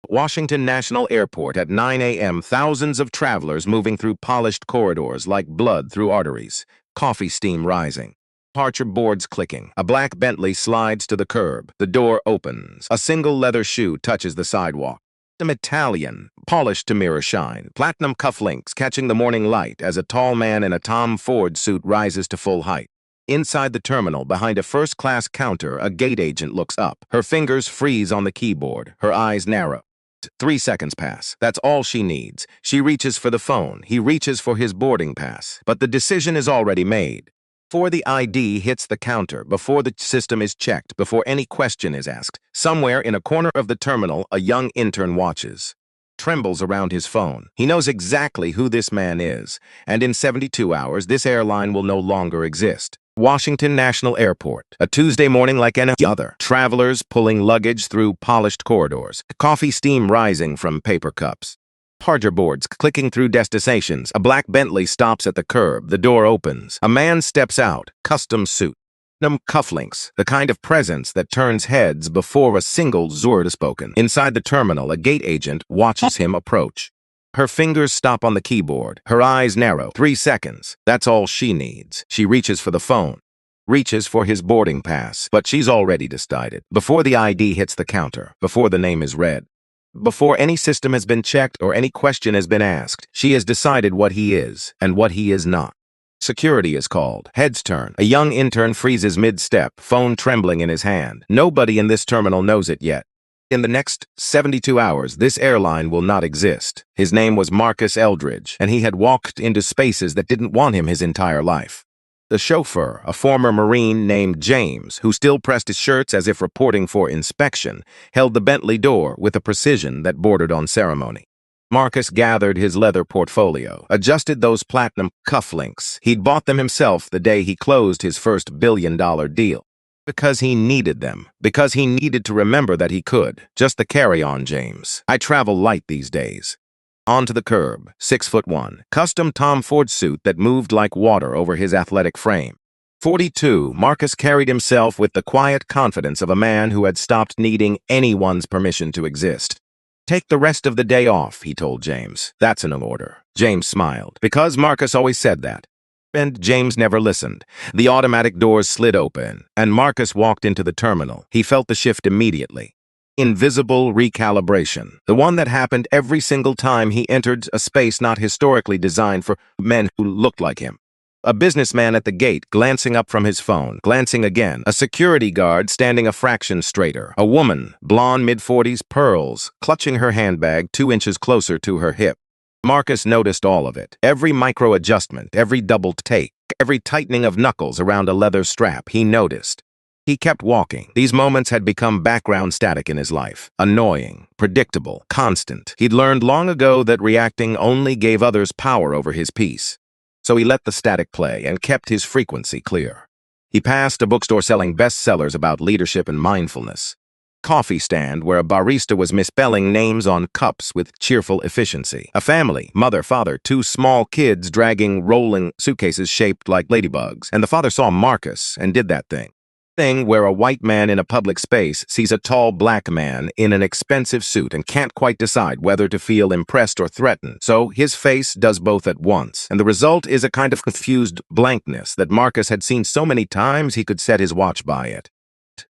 Washington National Airport at 9 a.m. Thousands of travelers moving through polished corridors like blood through arteries. Coffee steam rising. Departure boards clicking. A black Bentley slides to the curb. The door opens. A single leather shoe touches the sidewalk. An Italian, polished to mirror shine. Platinum cufflinks catching the morning light as a tall man in a Tom Ford suit rises to full height. Inside the terminal, behind a first-class counter, a gate agent looks up. Her fingers freeze on the keyboard. Her eyes narrow. 3 seconds pass. That's all she needs. She reaches for the phone. He reaches for his boarding pass. But the decision is already made. Before the ID hits the counter, before the system is checked, before any question is asked, somewhere in a corner of the terminal, a young intern watches. Trembles around his phone. He knows exactly who this man is, and in 72 hours, this airline will no longer exist. Washington National Airport, a Tuesday morning like any other. Travelers pulling luggage through polished corridors. Coffee steam rising from paper cups. Departure boards clicking through destinations. A black Bentley stops at the curb. The door opens. A man steps out. Custom suit. Cufflinks, the kind of presence that turns heads before a single word is spoken. Inside the terminal, a gate agent watches him approach. Her fingers stop on the keyboard. Her eyes narrow. 3 seconds. That's all she needs. She reaches for the phone. Reaches for his boarding pass. But she's already decided. Before the ID hits the counter. Before the name is read. Before any system has been checked or any question has been asked, she has decided what he is and what he is not. Security is called. Heads turn. A young intern freezes mid-step, phone trembling in his hand. Nobody in this terminal knows it yet. In the next 72 hours, this airline will not exist. His name was Marcus Eldridge, and he had walked into spaces that didn't want him his entire life. The chauffeur, a former Marine named James, who still pressed his shirts as if reporting for inspection, held the Bentley door with a precision that bordered on ceremony. Marcus gathered his leather portfolio, adjusted those platinum cufflinks. He'd bought them himself the day he closed his first billion-dollar deal. Because he needed them. Because he needed to remember that he could. Just the carry-on, James. I travel light these days. Onto the curb, 6'1", custom Tom Ford suit that moved like water over his athletic frame. 42, Marcus carried himself with the quiet confidence of a man who had stopped needing anyone's permission to exist. Take the rest of the day off, he told James. That's an order. James smiled. Because Marcus always said that. And James never listened. The automatic doors slid open, and Marcus walked into the terminal. He felt the shift immediately. Invisible recalibration. The one that happened every single time he entered a space not historically designed for men who looked like him. A businessman at the gate glancing up from his phone, glancing again. A security guard standing a fraction straighter. A woman, blonde mid-40s, pearls, clutching her handbag 2 inches closer to her hip. Marcus noticed all of it. Every micro-adjustment, every double take, every tightening of knuckles around a leather strap, he noticed. He kept walking. These moments had become background static in his life. Annoying, predictable, constant. He'd learned long ago that reacting only gave others power over his peace. So he let the static play and kept his frequency clear. He passed a bookstore selling bestsellers about leadership and mindfulness. Coffee stand where a barista was misspelling names on cups with cheerful efficiency. A family, mother, father, 2 small kids dragging rolling suitcases shaped like ladybugs. And the father saw Marcus and did that thing. Where a white man in a public space sees a tall black man in an expensive suit and can't quite decide whether to feel impressed or threatened. So his face does both at once. And the result is a kind of confused blankness that Marcus had seen so many times he could set his watch by it.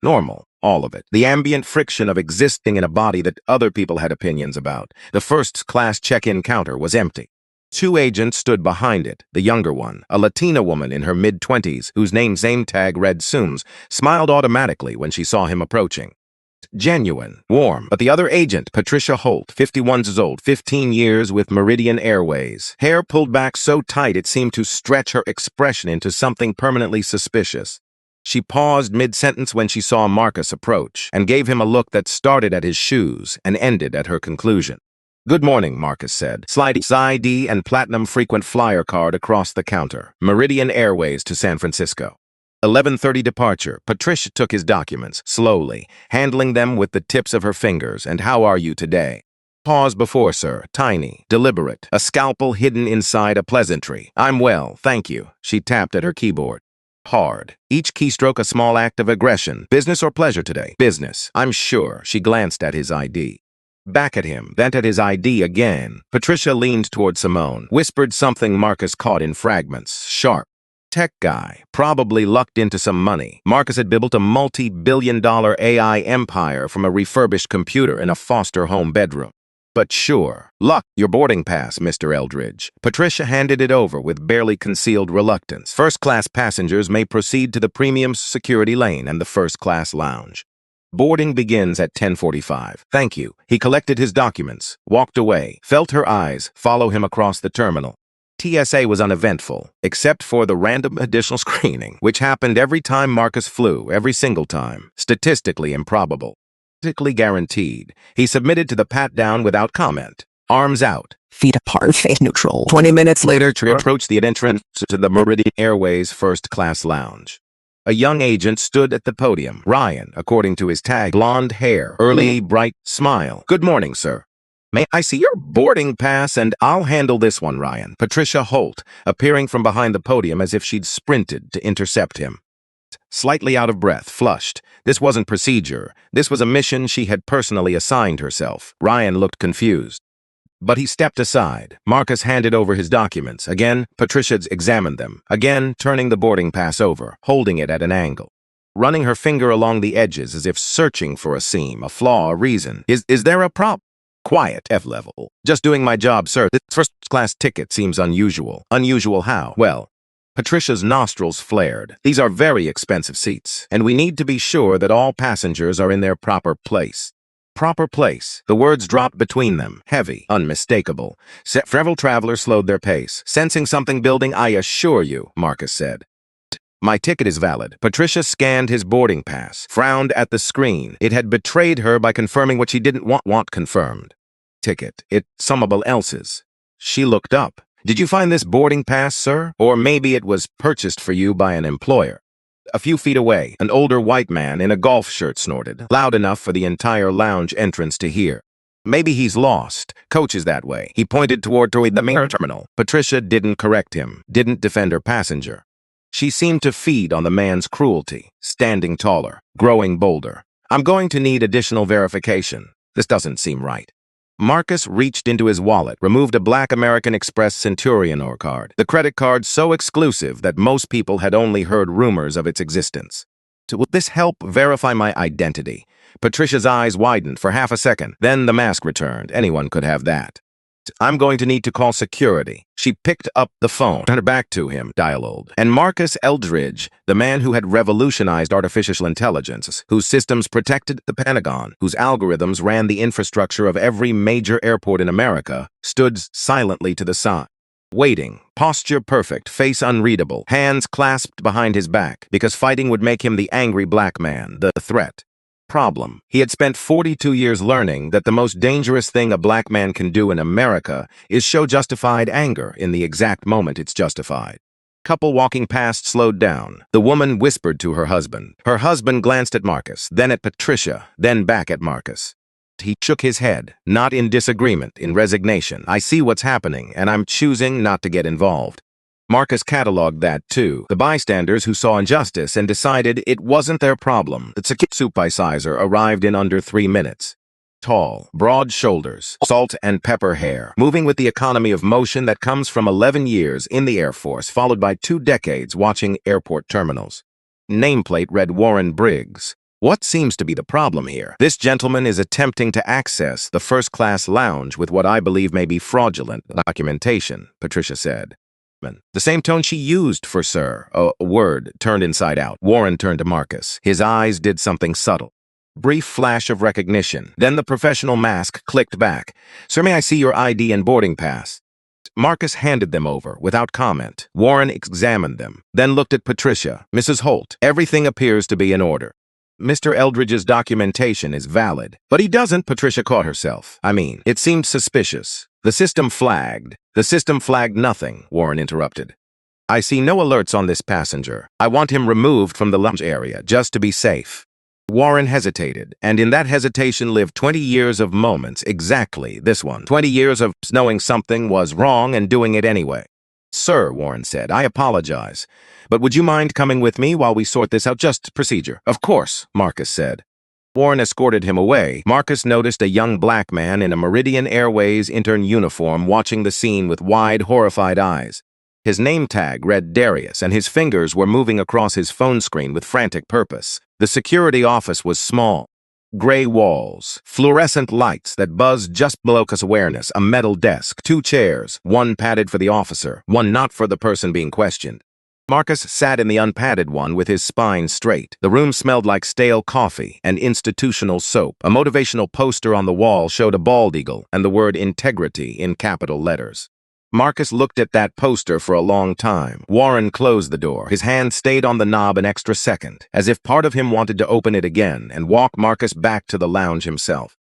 Normal. All of it. The ambient friction of existing in a body that other people had opinions about. The first-class check-in counter was empty. 2 agents stood behind it. The younger one, a Latina woman in her mid-20s, whose name tag read Sooms, smiled automatically when she saw him approaching. Genuine, warm. But the other agent, Patricia Holt, 51 years old, 15 years with Meridian Airways. Hair pulled back so tight it seemed to stretch her expression into something permanently suspicious. She paused mid-sentence when she saw Marcus approach and gave him a look that started at his shoes and ended at her conclusion. Good morning, Marcus said, sliding his ID and platinum frequent flyer card across the counter. Meridian Airways to San Francisco. 11:30 departure. Patricia took his documents, slowly, handling them with the tips of her fingers. And how are you today? Pause before, sir. Tiny, deliberate, a scalpel hidden inside a pleasantry. I'm well, thank you. She tapped at her keyboard. Hard. Each keystroke a small act of aggression. Business or pleasure today? Business. I'm sure. She glanced at his ID. Back at him, then at his ID again. Patricia leaned toward Simone, whispered something Marcus caught in fragments, sharp. Tech guy, probably lucked into some money. Marcus had built a multi-billion-dollar AI empire from a refurbished computer in a foster home bedroom. But sure, luck, your boarding pass, Mr. Eldridge. Patricia handed it over with barely concealed reluctance. First-class passengers may proceed to the premium security lane and the first-class lounge. Boarding begins at 10:45. Thank you. He collected his documents, walked away, felt her eyes follow him across the terminal. TSA was uneventful, except for the random additional screening, which happened every time Marcus flew, every single time. Statistically improbable. Statistically guaranteed. He submitted to the pat-down without comment. Arms out. Feet apart, face neutral. 20 minutes later, Approached the entrance to the Meridian Airways first-class lounge. A young agent stood at the podium. Ryan, according to his tag, blonde hair, early, bright smile. Good morning, sir. May I see your boarding pass and I'll handle this one, Ryan. Patricia Holt, appearing from behind the podium as if she'd sprinted to intercept him. Slightly out of breath, flushed. This wasn't procedure. This was a mission she had personally assigned herself. Ryan looked confused. But he stepped aside. Marcus handed over his documents. Again, Patricia examined them. Again, turning the boarding pass over, holding it at an angle. Running her finger along the edges as if searching for a seam, a flaw, a reason. Is there a problem? Quiet, F-level. Just doing my job, sir. This first-class ticket seems unusual. Unusual how? Well, Patricia's nostrils flared. These are very expensive seats, and we need to be sure that all passengers are in their proper place. Proper place. The words dropped between them, heavy, unmistakable. Several travelers slowed their pace. Sensing something building, I assure you, Marcus said. My ticket is valid. Patricia scanned his boarding pass, frowned at the screen. It had betrayed her by confirming what she didn't want confirmed. Ticket. It's someone else's. She looked up. Did you find this boarding pass, sir? Or maybe it was purchased for you by an employer. A few feet away, an older white man in a golf shirt snorted, loud enough for the entire lounge entrance to hear. Maybe he's lost. Coach is that way. He pointed toward the main terminal. Patricia didn't correct him, didn't defend her passenger. She seemed to feed on the man's cruelty, standing taller, growing bolder. I'm going to need additional verification. This doesn't seem right. Marcus reached into his wallet, removed a black American Express Centurion card, the credit card so exclusive that most people had only heard rumors of its existence. Will this help verify my identity? Patricia's eyes widened for half a second. Then the mask returned. Anyone could have that. I'm going to need to call security. She picked up the phone, turned her back to him, dialed. And Marcus Eldridge, the man who had revolutionized artificial intelligence, whose systems protected the Pentagon, whose algorithms ran the infrastructure of every major airport in America, stood silently to the side. Waiting, posture perfect, face unreadable, hands clasped behind his back, because fighting would make him the angry black man, the threat. Problem. He had spent 42 years learning that the most dangerous thing a black man can do in America is show justified anger in the exact moment it's justified. Couple walking past slowed down. The woman whispered to her husband. Her husband glanced at Marcus, then at Patricia, then back at Marcus. He shook his head, not in disagreement, in resignation. I see what's happening, and I'm choosing not to get involved. Marcus cataloged that, too. The bystanders who saw injustice and decided it wasn't their problem. The supervisor arrived in under 3 minutes. Tall, broad shoulders, salt and pepper hair, moving with the economy of motion that comes from 11 years in the Air Force, followed by 2 decades watching airport terminals. Nameplate read Warren Briggs. What seems to be the problem here? This gentleman is attempting to access the first-class lounge with what I believe may be fraudulent documentation, Patricia said. The same tone she used for sir. A word turned inside out. Warren turned to Marcus. His eyes did something subtle. Brief flash of recognition. Then the professional mask clicked back. Sir, may I see your ID and boarding pass? Marcus handed them over, without comment. Warren examined them, then looked at Patricia. Mrs. Holt, everything appears to be in order. Mr. Eldridge's documentation is valid. But he doesn't, Patricia caught herself. I mean, it seemed suspicious. The system flagged. The system flagged nothing, Warren interrupted. I see no alerts on this passenger. I want him removed from the lounge area, just to be safe. Warren hesitated, and in that hesitation lived 20 years of moments, exactly this one. 20 years of knowing something was wrong and doing it anyway. Sir, Warren said, I apologize. But would you mind coming with me while we sort this out? Just procedure. Of course, Marcus said. Warren escorted him away. Marcus noticed a young black man in a Meridian Airways intern uniform watching the scene with wide, horrified eyes. His name tag read Darius, and his fingers were moving across his phone screen with frantic purpose. The security office was small. Gray walls, fluorescent lights that buzzed just below Marcus' awareness, a metal desk, 2 chairs, one padded for the officer, one not for the person being questioned. Marcus sat in the unpadded one with his spine straight. The room smelled like stale coffee and institutional soap. A motivational poster on the wall showed a bald eagle and the word integrity in capital letters. Marcus looked at that poster for a long time. Warren closed the door. His hand stayed on the knob an extra second, as if part of him wanted to open it again and walk Marcus back to the lounge himself.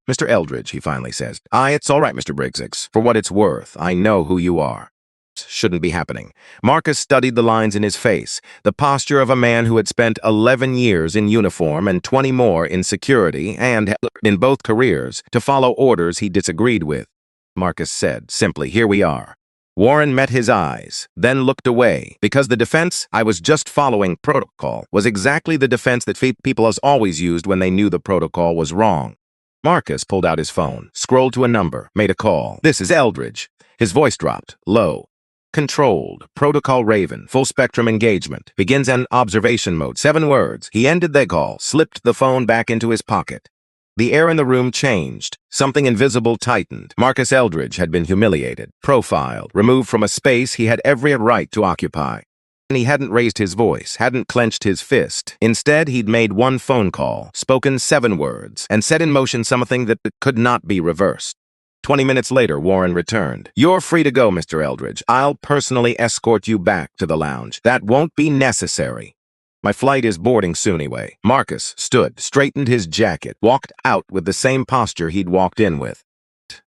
Mr. Eldridge, he finally says. It's all right, Mr. Briggs. For what it's worth, I know who you are. Shouldn't be happening. Marcus studied the lines in his face, the posture of a man who had spent 11 years in uniform and 20 more in security and had in both careers to follow orders he disagreed with. Marcus said simply, here we are. Warren met his eyes, then looked away, because the defense, I was just following protocol, was exactly the defense that people has always used when they knew the protocol was wrong. Marcus pulled out his phone, scrolled to a number, made a call. This is Eldridge. His voice dropped, low. Controlled, protocol Raven, full spectrum engagement, begins in observation mode, 7 words. He ended the call, slipped the phone back into his pocket. The air in the room changed. Something invisible tightened. Marcus Eldridge had been humiliated, profiled, removed from a space he had every right to occupy. And he hadn't raised his voice, hadn't clenched his fist. Instead, he'd made one phone call, spoken 7 words, and set in motion something that could not be reversed. 20 minutes later, Warren returned. You're free to go, Mr. Eldridge. I'll personally escort you back to the lounge. That won't be necessary. My flight is boarding soon anyway. Marcus stood, straightened his jacket, walked out with the same posture he'd walked in with.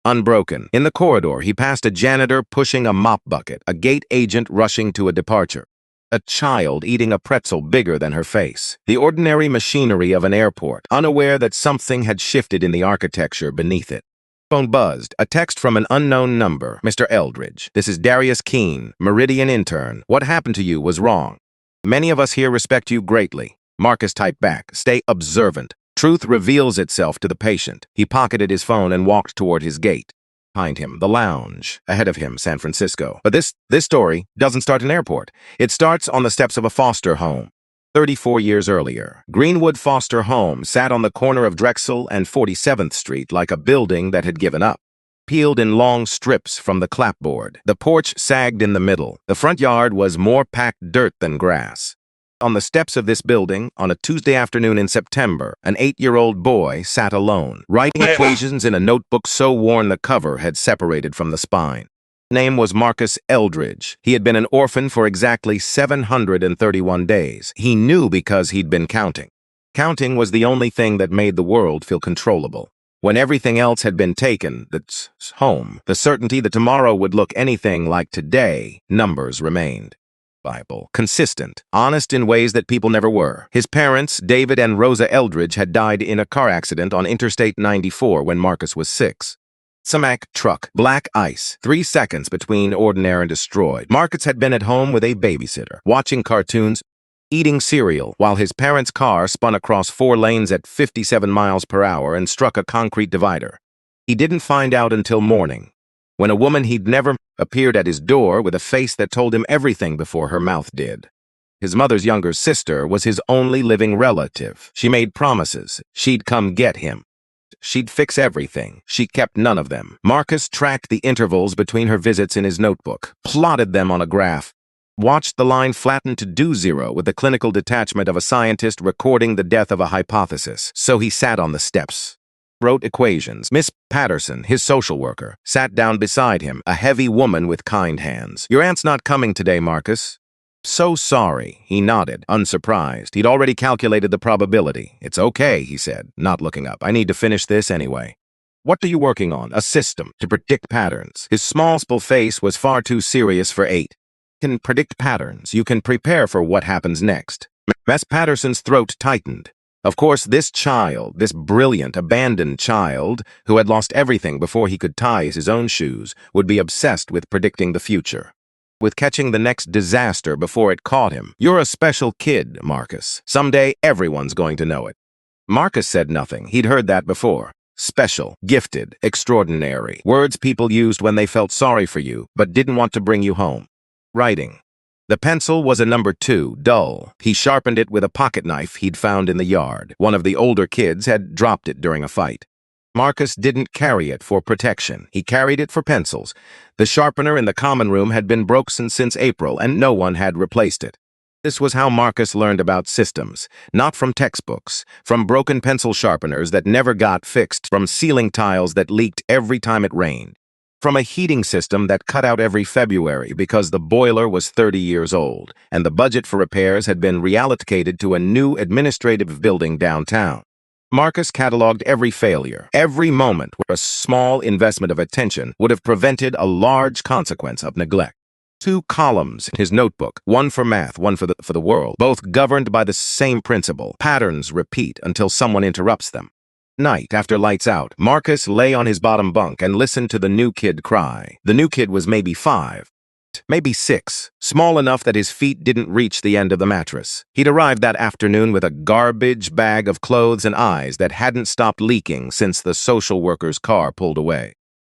Unbroken. In the corridor, he passed a janitor pushing a mop bucket, a gate agent rushing to a departure. A child eating a pretzel bigger than her face. The ordinary machinery of an airport, unaware that something had shifted in the architecture beneath it. Phone buzzed. A text from an unknown number. Mr. Eldridge, this is Darius Keene, Meridian intern. What happened to you was wrong. Many of us here respect you greatly. Marcus typed back. Stay observant. Truth reveals itself to the patient. He pocketed his phone and walked toward his gate. Behind him, the lounge. Ahead of him, San Francisco. But this story doesn't start in an airport. It starts on the steps of a foster home. 34 years earlier, Greenwood Foster Home sat on the corner of Drexel and 47th Street like a building that had given up. Peeled in long strips from the clapboard. The porch sagged in the middle. The front yard was more packed dirt than grass. On the steps of this building, on a Tuesday afternoon in September, an 8-year-old boy sat alone, writing equations in a notebook so worn the cover had separated from the spine. His name was Marcus Eldridge. He had been an orphan for exactly 731 days. He knew because he'd been counting. Counting was the only thing that made the world feel controllable. When everything else had been taken, that's home, the certainty that tomorrow would look anything like today, numbers remained. Bible. Consistent, honest in ways that people never were. His parents, David and Rosa Eldridge, had died in a car accident on Interstate 94 when Marcus was 6. Samac truck, black ice, 3 seconds between ordinary and destroyed. Marcus had been at home with a babysitter, watching cartoons, eating cereal, while his parents' car spun across 4 lanes at 57 miles per hour and struck a concrete divider. He didn't find out until morning, when a woman he'd never appeared at his door with a face that told him everything before her mouth did. His mother's younger sister was his only living relative. She made promises. She'd come get him. She'd fix everything. She kept none of them. Marcus tracked the intervals between her visits in his notebook, plotted them on a graph, watched the line flatten to do 0 with the clinical detachment of a scientist recording the death of a hypothesis. So he sat on the steps, wrote equations. Miss Patterson, his social worker, sat down beside him, a heavy woman with kind hands. Your aunt's not coming today, Marcus. So sorry, he nodded, unsurprised. He'd already calculated the probability. It's okay, he said, not looking up. I need to finish this anyway. What are you working on? A system to predict patterns. His small face was far too serious for 8. You can predict patterns. You can prepare for what happens next. Miss Patterson's throat tightened. Of course, this child, this brilliant, abandoned child, who had lost everything before he could tie his own shoes, would be obsessed with predicting the future, with catching the next disaster before it caught him. You're a special kid, Marcus. Someday, everyone's going to know it. Marcus said nothing. He'd heard that before. Special, gifted, extraordinary. Words people used when they felt sorry for you, but didn't want to bring you home. Writing. The pencil was a number 2, dull. He sharpened it with a pocket knife he'd found in the yard. One of the older kids had dropped it during a fight. Marcus didn't carry it for protection. He carried it for pencils. The sharpener in the common room had been broken since April, and no one had replaced it. This was how Marcus learned about systems, not from textbooks, from broken pencil sharpeners that never got fixed, from ceiling tiles that leaked every time it rained, from a heating system that cut out every February because the boiler was 30 years old, and the budget for repairs had been reallocated to a new administrative building downtown. Marcus cataloged every failure, every moment where a small investment of attention would have prevented a large consequence of neglect. 2 columns in his notebook, one for math, one for the world, both governed by the same principle. Patterns repeat until someone interrupts them. Night after lights out, Marcus lay on his bottom bunk and listened to the new kid cry. The new kid was maybe 5, maybe 6, small enough that his feet didn't reach the end of the mattress. He'd arrived that afternoon with a garbage bag of clothes and eyes that hadn't stopped leaking since the social worker's car pulled away.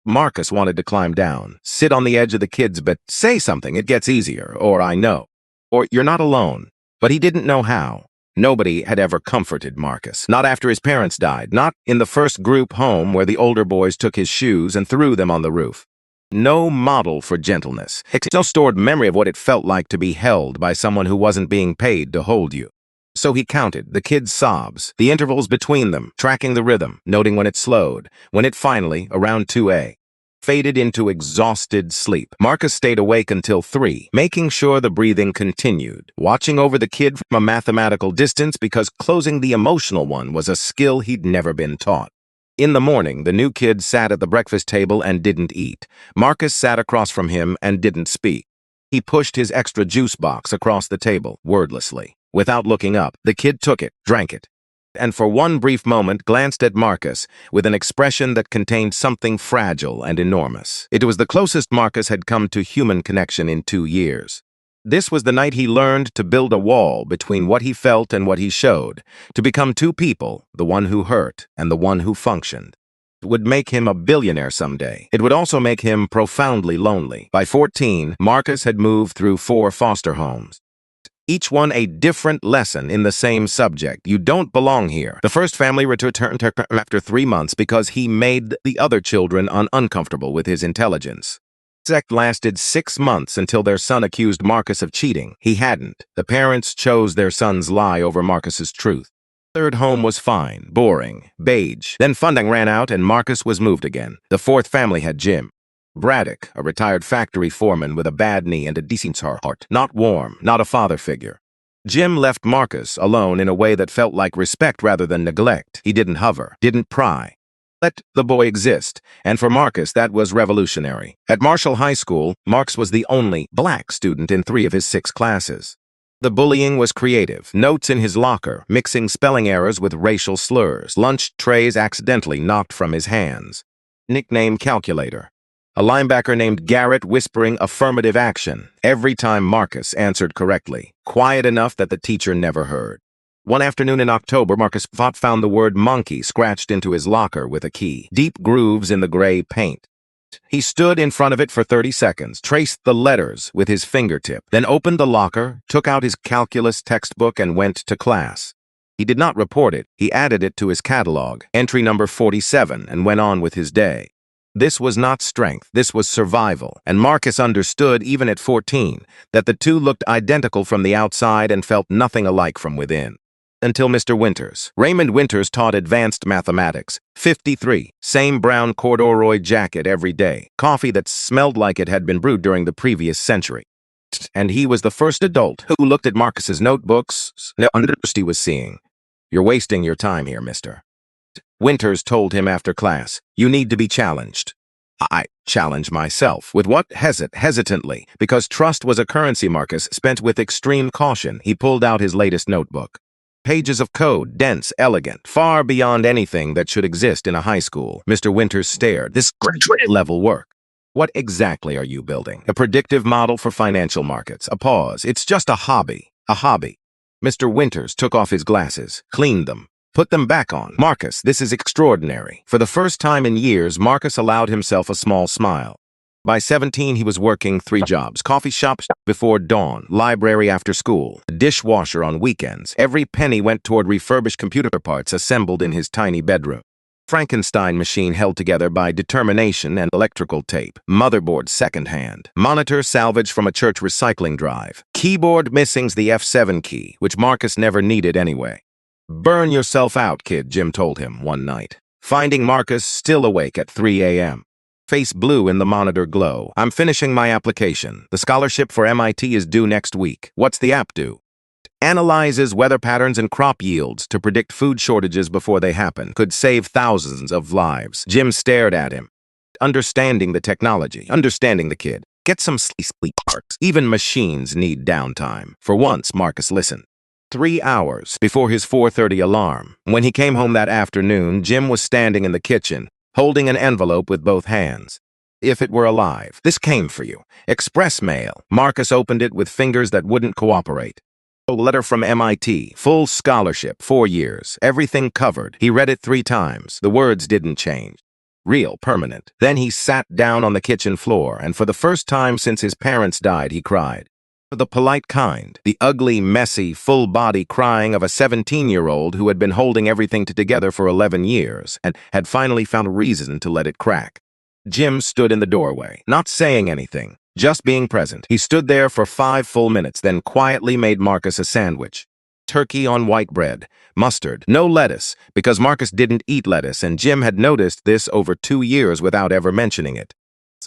Marcus wanted to climb down, sit on the edge of the kid's bed, say something, it gets easier, or I know, or you're not alone. But he didn't know how. Nobody had ever comforted Marcus, not after his parents died, not in the first group home where the older boys took his shoes and threw them on the roof. No model for gentleness, no stored memory of what it felt like to be held by someone who wasn't being paid to hold you. So he counted the kid's sobs, the intervals between them, tracking the rhythm, noting when it slowed, when it finally, around 2 a, faded into exhausted sleep. Marcus stayed awake until 3, making sure the breathing continued, watching over the kid from a mathematical distance because closing the emotional one was a skill he'd never been taught. In the morning, the new kid sat at the breakfast table and didn't eat. Marcus sat across from him and didn't speak. He pushed his extra juice box across the table, wordlessly. Without looking up, the kid took it, drank it, and for one brief moment glanced at Marcus with an expression that contained something fragile and enormous. It was the closest Marcus had come to human connection in 2 years. This was the night he learned to build a wall between what he felt and what he showed, to become 2 people, the one who hurt and the one who functioned. It would make him a billionaire someday. It would also make him profoundly lonely. By 14, Marcus had moved through 4 foster homes. Each one a different lesson in the same subject. You don't belong here. The first family returned after 3 months because he made the other children uncomfortable with his intelligence. The sect lasted 6 months until their son accused Marcus of cheating. He hadn't. The parents chose their son's lie over Marcus's truth. Third home was fine, boring, beige. Then funding ran out and Marcus was moved again. The 4th family had Jim Braddock, a retired factory foreman with a bad knee and a decent heart. Not warm, not a father figure. Jim left Marcus alone in a way that felt like respect rather than neglect. He didn't hover, didn't pry. Let the boy exist, and for Marcus that was revolutionary. At Marshall High School, Marcus was the only black student in 3 of his 6 classes. The bullying was creative. Notes in his locker, mixing spelling errors with racial slurs. Lunch trays accidentally knocked from his hands. Nickname Calculator. A linebacker named Garrett whispering affirmative action every time Marcus answered correctly, quiet enough that the teacher never heard. One afternoon in October, Marcus found the word monkey scratched into his locker with a key, deep grooves in the gray paint. He stood in front of it for 30 seconds, traced the letters with his fingertip, then opened the locker, took out his calculus textbook, and went to class. He did not report it. He added it to his catalog, entry number 47, and went on with his day. This was not strength, this was survival, and Marcus understood, even at 14, that the 2 looked identical from the outside and felt nothing alike from within. Until Mr. Winters. Raymond Winters taught advanced mathematics. 53, same brown corduroy jacket every day, coffee that smelled like it had been brewed during the previous century. And he was the first adult who looked at Marcus's notebooks and understood he was seeing. "You're wasting your time here, mister." Winters told him after class, "You need to be challenged." I challenged myself. With what? Hesitantly. Because trust was a currency Marcus spent with extreme caution. He pulled out his latest notebook. Pages of code, dense, elegant, far beyond anything that should exist in a high school. Mr. Winters stared. "This graduate-level work. What exactly are you building? A predictive model for financial markets." A pause. "It's just a hobby. A hobby." Mr. Winters took off his glasses, cleaned them, Put them back on. Marcus, this is extraordinary. For the first time in years, Marcus allowed himself a small smile. By 17, he was working 3 jobs: coffee shops before dawn, library after school, dishwasher on weekends. Every penny went toward refurbished computer parts assembled in his tiny bedroom. Frankenstein machine held together by determination and electrical tape. Motherboard secondhand. Monitor salvaged from a church recycling drive. Keyboard missing's the F7 key, which Marcus never needed anyway. "Burn yourself out, kid," Jim told him one night, finding Marcus still awake at 3 a.m. Face blue in the monitor glow. "I'm finishing my application. The scholarship for MIT is due next week." "What's the app do?" "Analyzes weather patterns and crop yields to predict food shortages before they happen. Could save thousands of lives." Jim stared at him. Understanding the technology, understanding the kid. Get some sleep, Marcus. Even machines need downtime. For once, Marcus listened. 3 hours before his 4:30 alarm. When he came home that afternoon, Jim was standing in the kitchen, holding an envelope with both hands. "If it were alive, this came for you. Express mail." Marcus opened it with fingers that wouldn't cooperate. A letter from MIT. Full scholarship, 4 years. Everything covered. He read it 3 times. The words didn't change. Real, permanent. Then he sat down on the kitchen floor, and for the first time since his parents died, he cried. The polite kind, the ugly, messy, full-body crying of a 17-year-old who had been holding everything together for 11 years and had finally found a reason to let it crack. Jim stood in the doorway, not saying anything, just being present. He stood there for 5 full minutes, then quietly made Marcus a sandwich. Turkey on white bread, mustard, no lettuce, because Marcus didn't eat lettuce, and Jim had noticed this over 2 years without ever mentioning it.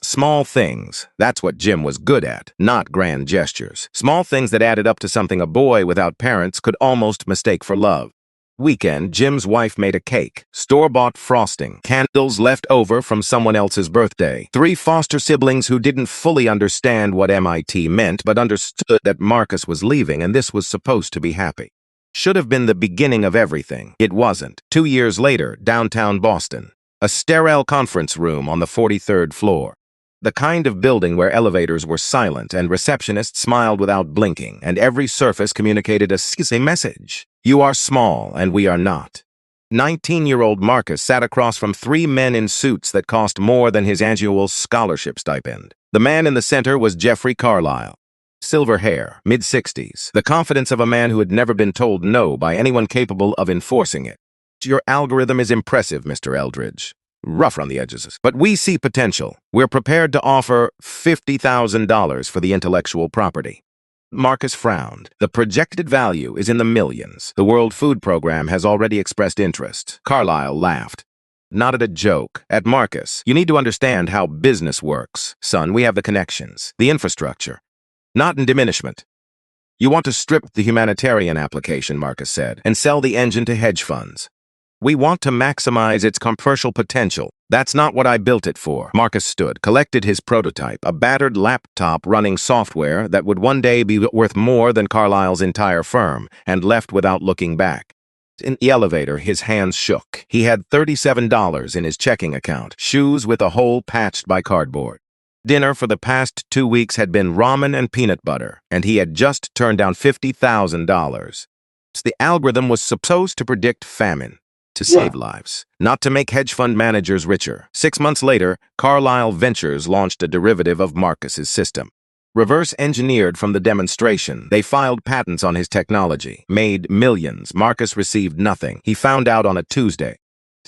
Small things, that's what Jim was good at, not grand gestures. Small things that added up to something a boy without parents could almost mistake for love. Weekend, Jim's wife made a cake, store-bought frosting, candles left over from someone else's birthday. 3 foster siblings who didn't fully understand what MIT meant, but understood that Marcus was leaving and this was supposed to be happy. Should have been the beginning of everything. It wasn't. 2 years later, downtown Boston. A sterile conference room on the 43rd floor. The kind of building where elevators were silent and receptionists smiled without blinking, and every surface communicated a message. You are small, and we are not. 19-year-old Marcus sat across from 3 men in suits that cost more than his annual scholarship stipend. The man in the center was Jeffrey Carlisle. Silver hair, mid-60s, the confidence of a man who had never been told no by anyone capable of enforcing it. "Your algorithm is impressive, Mr. Eldridge. Rough on the edges, but we see potential. We're prepared to offer $50,000 for the intellectual property." Marcus frowned. "The projected value is in the millions. The World Food Program has already expressed interest." Carlisle laughed. Not at a joke. "At Marcus, you need to understand how business works. Son, we have the connections, the infrastructure. Not in diminishment. You want to strip the humanitarian application," Marcus said, "and sell the engine to hedge funds. We want to maximize its commercial potential. That's not what I built it for." Marcus stood, collected his prototype, a battered laptop running software that would one day be worth more than Carlisle's entire firm, and left without looking back. In the elevator, his hands shook. He had $37 in his checking account, shoes with a hole patched by cardboard. Dinner for the past 2 weeks had been ramen and peanut butter, and he had just turned down $50,000. The algorithm was supposed to predict famine. To save lives, not to make hedge fund managers richer. 6 months later, Carlisle Ventures launched a derivative of Marcus's system. Reverse engineered from the demonstration, they filed patents on his technology, made millions. Marcus received nothing. He found out on a Tuesday.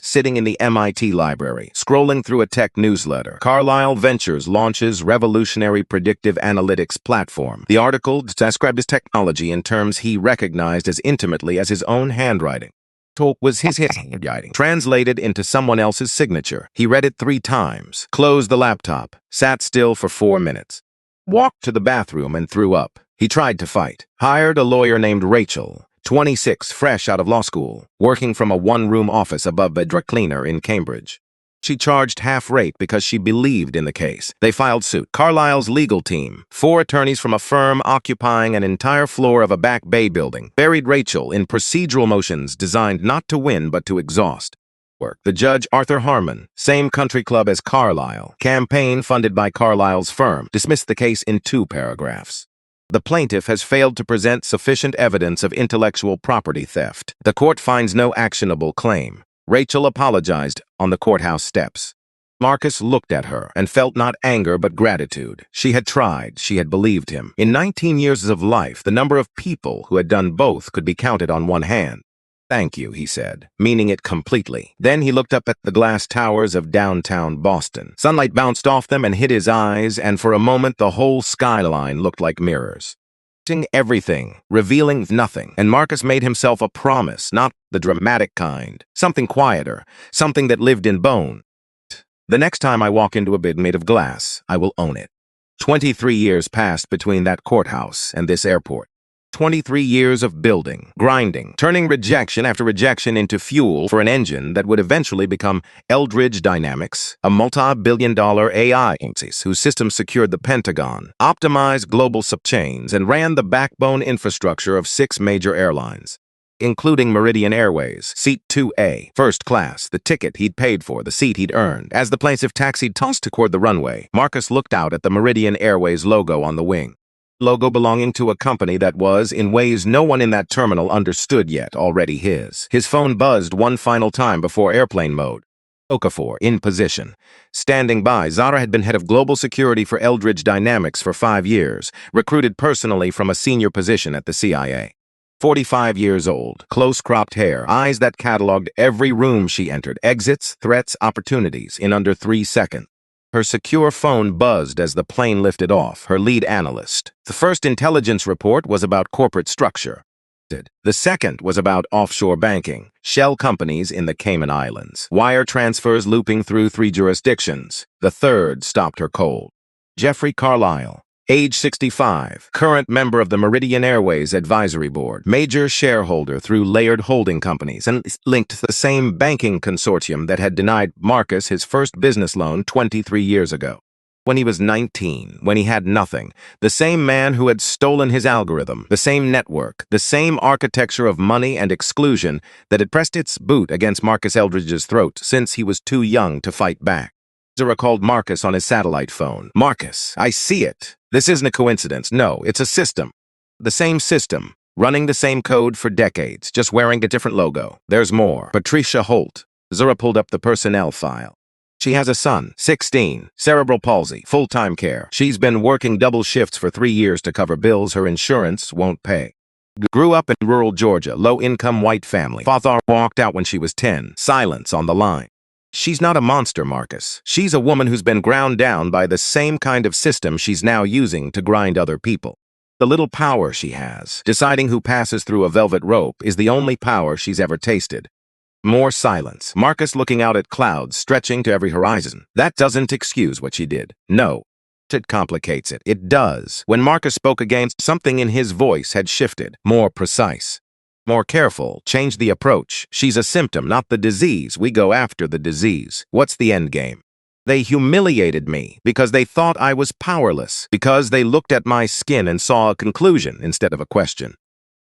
Sitting in the MIT library, scrolling through a tech newsletter, Carlisle Ventures launches revolutionary predictive analytics platform. The article described his technology in terms he recognized as intimately as his own handwriting. Talk was his handwriting, translated into someone else's signature. He read it 3 times, closed the laptop, sat still for 4 minutes, walked to the bathroom and threw up. He tried to fight, hired a lawyer named Rachel, 26, fresh out of law school, working from a 1-room office above a dry cleaner in Cambridge. She charged half rate because she believed in the case. They filed suit. Carlisle's legal team, 4 attorneys from a firm occupying an entire floor of a Back Bay building, buried Rachel in procedural motions designed not to win but to exhaust. The judge, Arthur Harmon, same country club as Carlisle, campaign funded by Carlisle's firm, dismissed the case in 2 paragraphs. The plaintiff has failed to present sufficient evidence of intellectual property theft. The court finds no actionable claim. Rachel apologized on the courthouse steps. Marcus looked at her and felt not anger but gratitude. She had tried, she had believed him. In 19 years of life, the number of people who had done both could be counted on one hand. "Thank you," he said, meaning it completely. Then he looked up at the glass towers of downtown Boston. Sunlight bounced off them and hit his eyes, and for a moment the whole skyline looked like mirrors. Everything, revealing nothing, and Marcus made himself a promise, not the dramatic kind, something quieter, something that lived in bone. "The next time I walk into a bid made of glass, I will own it." 23 years passed between that courthouse and this airport. 23 years of building, grinding, turning rejection after rejection into fuel for an engine that would eventually become Eldridge Dynamics, a multi-billion-dollar AI agency whose systems secured the Pentagon, optimized global subchains, and ran the backbone infrastructure of 6 major airlines, including Meridian Airways, Seat 2A, first class, the ticket he'd paid for, the seat he'd earned. As the plaintiff taxied toward the runway, Marcus looked out at the Meridian Airways logo on the wing. Logo belonging to a company that was, in ways no one in that terminal understood yet, already his. His phone buzzed one final time before airplane mode. Okafor, in position. Standing by, Zara had been head of global security for Eldridge Dynamics for 5 years, recruited personally from a senior position at the CIA. 45 years old, close-cropped hair, eyes that cataloged every room she entered, exits, threats, opportunities, in under 3 seconds. Her secure phone buzzed as the plane lifted off, her lead analyst. The first intelligence report was about corporate structure. The second was about offshore banking, shell companies in the Cayman Islands, wire transfers looping through 3 jurisdictions. The third stopped her cold. Jeffrey Carlisle, age 65, current member of the Meridian Airways Advisory Board, major shareholder through layered holding companies, and linked to the same banking consortium that had denied Marcus his first business loan 23 years ago. When he was 19, when he had nothing, the same man who had stolen his algorithm, the same network, the same architecture of money and exclusion that had pressed its boot against Marcus Eldridge's throat since he was too young to fight back. Zara called Marcus on his satellite phone. "Marcus, I see it. This isn't a coincidence. No, it's a system. The same system, running the same code for decades, just wearing a different logo. There's more. Patricia Holt." Zara pulled up the personnel file. "She has a son, 16, cerebral palsy, full-time care. She's been working double shifts for 3 years to cover bills her insurance won't pay. Grew up in rural Georgia, low-income white family. Father walked out when she was 10. Silence on the line. She's not a monster, Marcus. She's a woman who's been ground down by the same kind of system she's now using to grind other people. The little power she has, deciding who passes through a velvet rope, is the only power she's ever tasted." More silence. Marcus looking out at clouds stretching to every horizon. That doesn't excuse what she did. No. It complicates it. It does. When Marcus spoke again, something in his voice had shifted. More precise. More careful, change the approach. She's a symptom, not the disease. We go after the disease. What's the end game? They humiliated me because they thought I was powerless, because they looked at my skin and saw a conclusion instead of a question.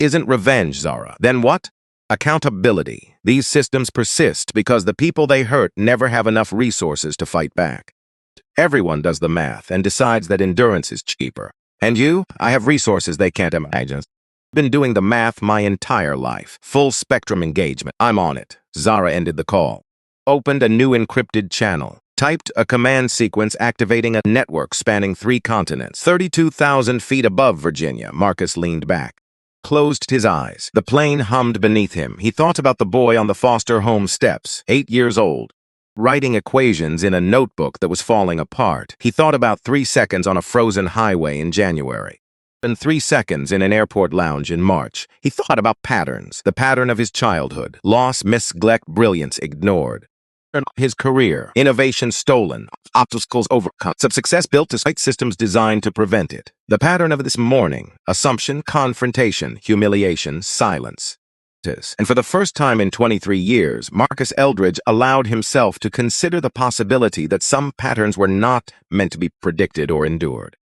Isn't revenge, Zara? Then what? Accountability. These systems persist because the people they hurt never have enough resources to fight back. Everyone does the math and decides that endurance is cheaper. And you? I have resources they can't imagine. Been doing the math my entire life. Full spectrum engagement. I'm on it. Zara ended the call. Opened a new encrypted channel. Typed a command sequence activating a network spanning 3 continents. 32,000 feet above Virginia. Marcus leaned back. Closed his eyes. The plane hummed beneath him. He thought about the boy on the foster home steps, 8 years old, writing equations in a notebook that was falling apart. He thought about 3 seconds on a frozen highway in January. And 3 seconds in an airport lounge in March. He thought about patterns, the pattern of his childhood, loss, neglect, brilliance ignored. His career, innovation stolen, obstacles overcome, success built despite systems designed to prevent it. The pattern of this morning, assumption, confrontation, humiliation, silence. And for the first time in 23 years, Marcus Eldridge allowed himself to consider the possibility that some patterns were not meant to be predicted or endured.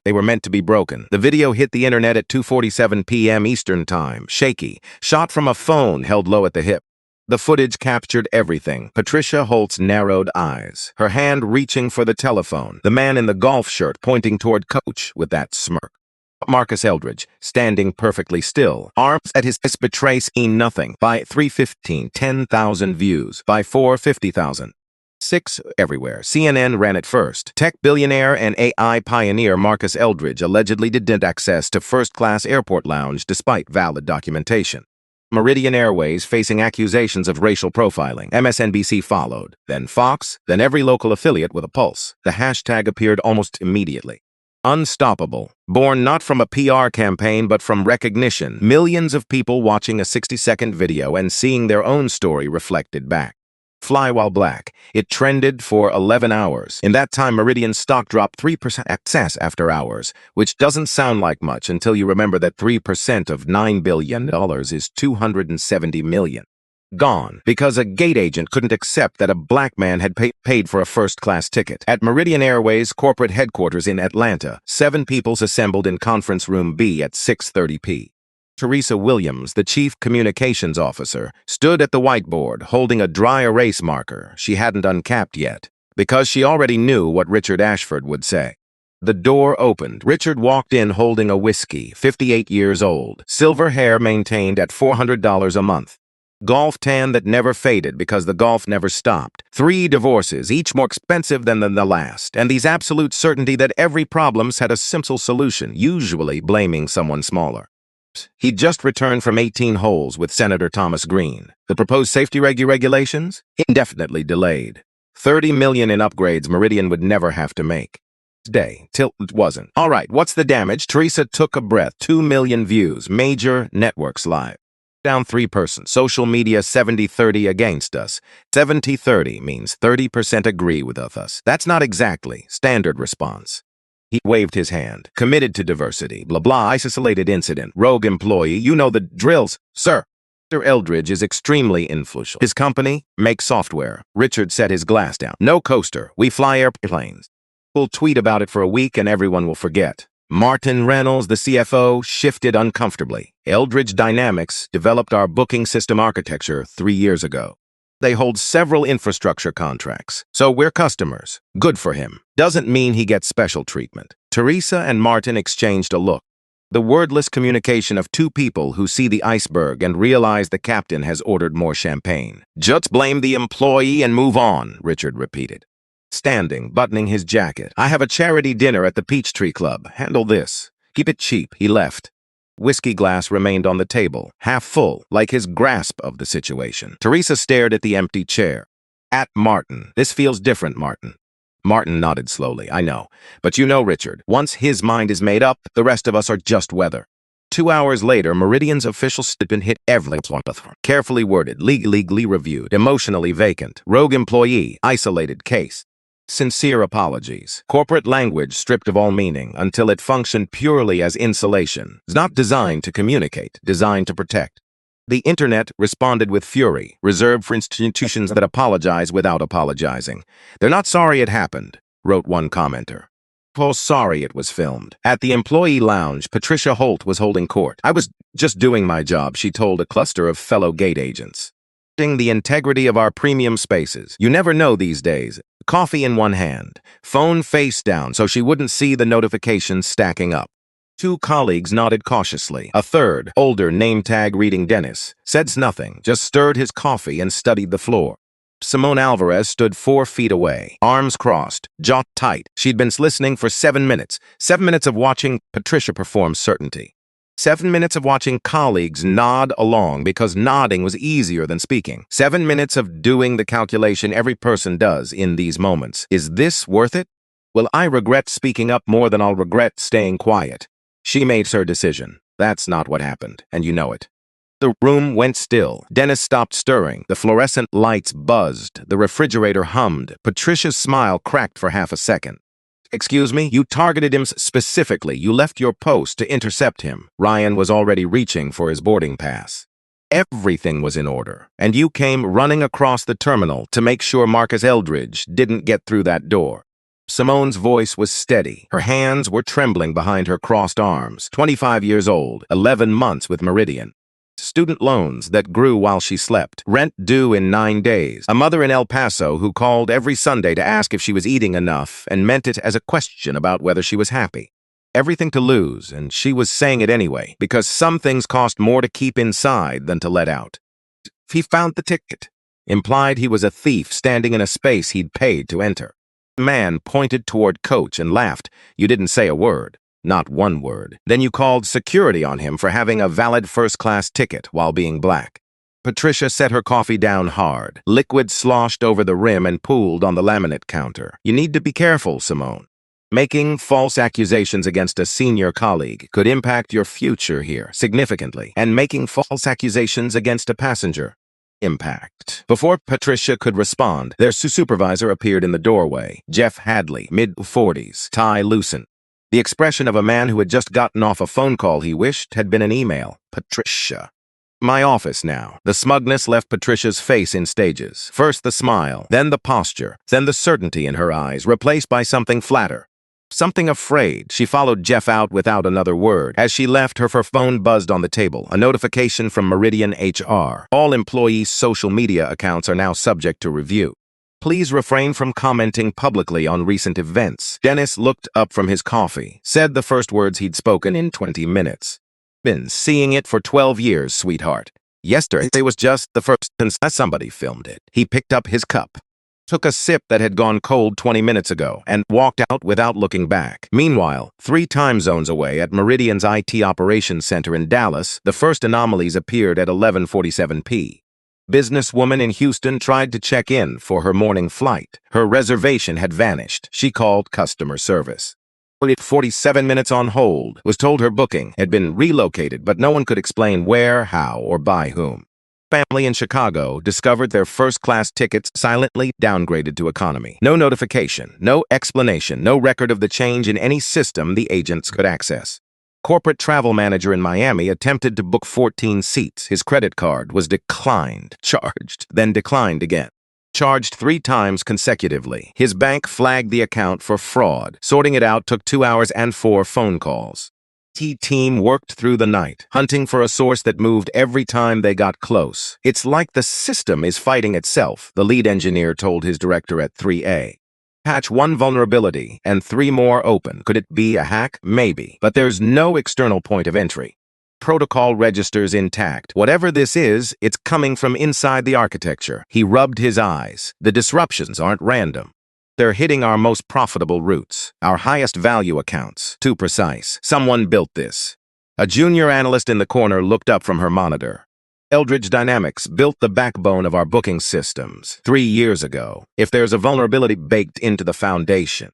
They were meant to be broken. The video hit the internet at 2:47 p.m. Eastern Time, shaky, shot from a phone held low at the hip. The footage captured everything. Patricia Holt's narrowed eyes, her hand reaching for the telephone, the man in the golf shirt pointing toward Coach with that smirk. Marcus Eldridge, standing perfectly still, arms at his chest, betray seen nothing. By 3:15, 10,000 views. By 4:50,000. 6 everywhere. CNN ran it first. Tech billionaire and AI pioneer Marcus Eldridge allegedly didn't access to first-class airport lounge despite valid documentation. Meridian Airways facing accusations of racial profiling. MSNBC followed. Then Fox, then every local affiliate with a pulse. The hashtag appeared almost immediately. Unstoppable, born not from a PR campaign but from recognition, millions of people watching a 60-second video and seeing their own story reflected back. Fly while black. It trended for 11 hours. In that time, Meridian stock dropped 3% excess after hours, which doesn't sound like much until you remember that 3% of $9 billion is $270 million. Gone, because a gate agent couldn't accept that a black man had paid for a first-class ticket. At Meridian Airways corporate headquarters in Atlanta, 7 peoples assembled in Conference Room B at 6:30 p. Teresa Williams, the chief communications officer, stood at the whiteboard holding a dry erase marker she hadn't uncapped yet, because she already knew what Richard Ashford would say. The door opened. Richard walked in holding a whiskey, 58 years old, silver hair maintained at $400 a month. Golf tan that never faded because the golf never stopped. 3 divorces, each more expensive than the last, and these absolute certainty that every problem's had a simple solution, usually blaming someone smaller. He'd just returned from 18 holes with Senator Thomas Green. The proposed safety regulations? Indefinitely delayed. $30 million in upgrades Meridian would never have to make. Day, till it wasn't. All right, what's the damage? Teresa took a breath. 2 million views. Major networks live. Down 3 persons. Social media 70-30 against us. 70-30 means 30% agree with us. That's not exactly standard response. He waved his hand. Committed to diversity. Blah blah. Isolated incident. Rogue employee. You know the drills, sir. Mr. Eldridge is extremely influential. His company makes software. Richard set his glass down. No coaster. We fly airplanes. We'll tweet about it for a week and everyone will forget. Martin Reynolds, the CFO, shifted uncomfortably. Eldridge Dynamics developed our booking system architecture 3 years ago. They hold several infrastructure contracts, so we're customers. Good for him. Doesn't mean he gets special treatment. Teresa and Martin exchanged a look. The wordless communication of 2 people who see the iceberg and realize the captain has ordered more champagne. Just blame the employee and move on, Richard repeated. Standing, buttoning his jacket. I have a charity dinner at the Peachtree Club. Handle this. Keep it cheap. He left. Whiskey glass remained on the table, half full, like his grasp of the situation. Teresa stared at the empty chair. At Martin. This feels different, Martin. Martin nodded slowly. I know. But you know, Richard, once his mind is made up, the rest of us are just weather. 2 hours later, Meridian's official statement hit everyone. Carefully worded, legally reviewed, emotionally vacant, rogue employee, isolated case. Sincere apologies. Corporate language stripped of all meaning until it functioned purely as insulation. It's not designed to communicate, designed to protect. The internet responded with fury, reserved for institutions that apologize without apologizing. They're not sorry it happened, wrote one commenter. Oh, sorry it was filmed. At the employee lounge, Patricia Holt was holding court. I was just doing my job, she told a cluster of fellow gate agents. The integrity of our premium spaces. You never know these days. Coffee in one hand, phone face down so she wouldn't see the notifications stacking up. 2 colleagues nodded cautiously. A third, older name-tag-reading Dennis, said nothing, just stirred his coffee and studied the floor. Simone Alvarez stood 4 feet away, arms crossed, jaw tight. She'd been listening for 7 minutes. 7 minutes of watching Patricia perform certainty. 7 minutes of watching colleagues nod along because nodding was easier than speaking. 7 minutes of doing the calculation every person does in these moments. Is this worth it? Will I regret speaking up more than I'll regret staying quiet? She made her decision. That's not what happened, and you know it. The room went still. Dennis stopped stirring. The fluorescent lights buzzed. The refrigerator hummed. Patricia's smile cracked for half a second. Excuse me, you targeted him specifically. You left your post to intercept him. Ryan was already reaching for his boarding pass. Everything was in order, and you came running across the terminal to make sure Marcus Eldridge didn't get through that door. Simone's voice was steady. Her hands were trembling behind her crossed arms. 25 years old, 11 months with Meridian. Student loans that grew while she slept. Rent due in 9 days. A mother in El Paso who called every Sunday to ask if she was eating enough and meant it as a question about whether she was happy. everything to lose, and she was saying it anyway, because some things cost more to keep inside than to let out. He found the ticket. Implied he was a thief standing in a space he'd paid to enter. The man pointed toward Coach and laughed. You didn't say a word. Not one word. Then you called security on him for having a valid first-class ticket while being black. Patricia set her coffee down hard. Liquid sloshed over the rim and pooled on the laminate counter. You need to be careful, Simone. Making false accusations against a senior colleague could impact your future here significantly, and making false accusations against a passenger. Impact. Before Patricia could respond, their supervisor appeared in the doorway. Jeff Hadley, mid-40s, tie loosened. The expression of a man who had just gotten off a phone call he wished had been an email. Patricia. My office now. The smugness left Patricia's face in stages. First the smile, then the posture, then the certainty in her eyes, replaced by something flatter. Something afraid. She followed Jeff out without another word. As she left, her phone buzzed on the table. A notification from Meridian HR. All employees' social media accounts are now subject to review. Please refrain from commenting publicly on recent events. Dennis looked up from his coffee, said the first words he'd spoken in 20 minutes. Been seeing it for 12 years, sweetheart. Yesterday was just the first since somebody filmed it. He picked up his cup, took a sip that had gone cold 20 minutes ago, and walked out without looking back. Meanwhile, 3 time zones away at Meridian's IT Operations Center in Dallas, the first anomalies appeared at 11:47 p. Businesswoman in Houston tried to check in for her morning flight. Her reservation had vanished. She called customer service. 47 minutes on hold, was told her booking had been relocated, but no one could explain where, how, or by whom. Family in Chicago discovered their first-class tickets silently downgraded to economy. No notification, no explanation, no record of the change in any system the agents could access. Corporate travel manager in Miami attempted to book 14 seats. His credit card was declined, charged, then declined again. Charged 3 times consecutively. His bank flagged the account for fraud. Sorting it out took 2 hours and 4 phone calls. Team worked through the night, hunting for a source that moved every time they got close. It's like the system is fighting itself, the lead engineer told his director at 3A. Patch 1 vulnerability and 3 more open. Could it be a hack? Maybe. But there's no external point of entry. Protocol registers intact. Whatever this is, it's coming from inside the architecture. He rubbed his eyes. The disruptions aren't random. They're hitting our most profitable routes, our highest value accounts. Too precise. Someone built this. A junior analyst in the corner looked up from her monitor. Eldridge Dynamics built the backbone of our booking systems 3 years ago. If there's a vulnerability baked into the foundation.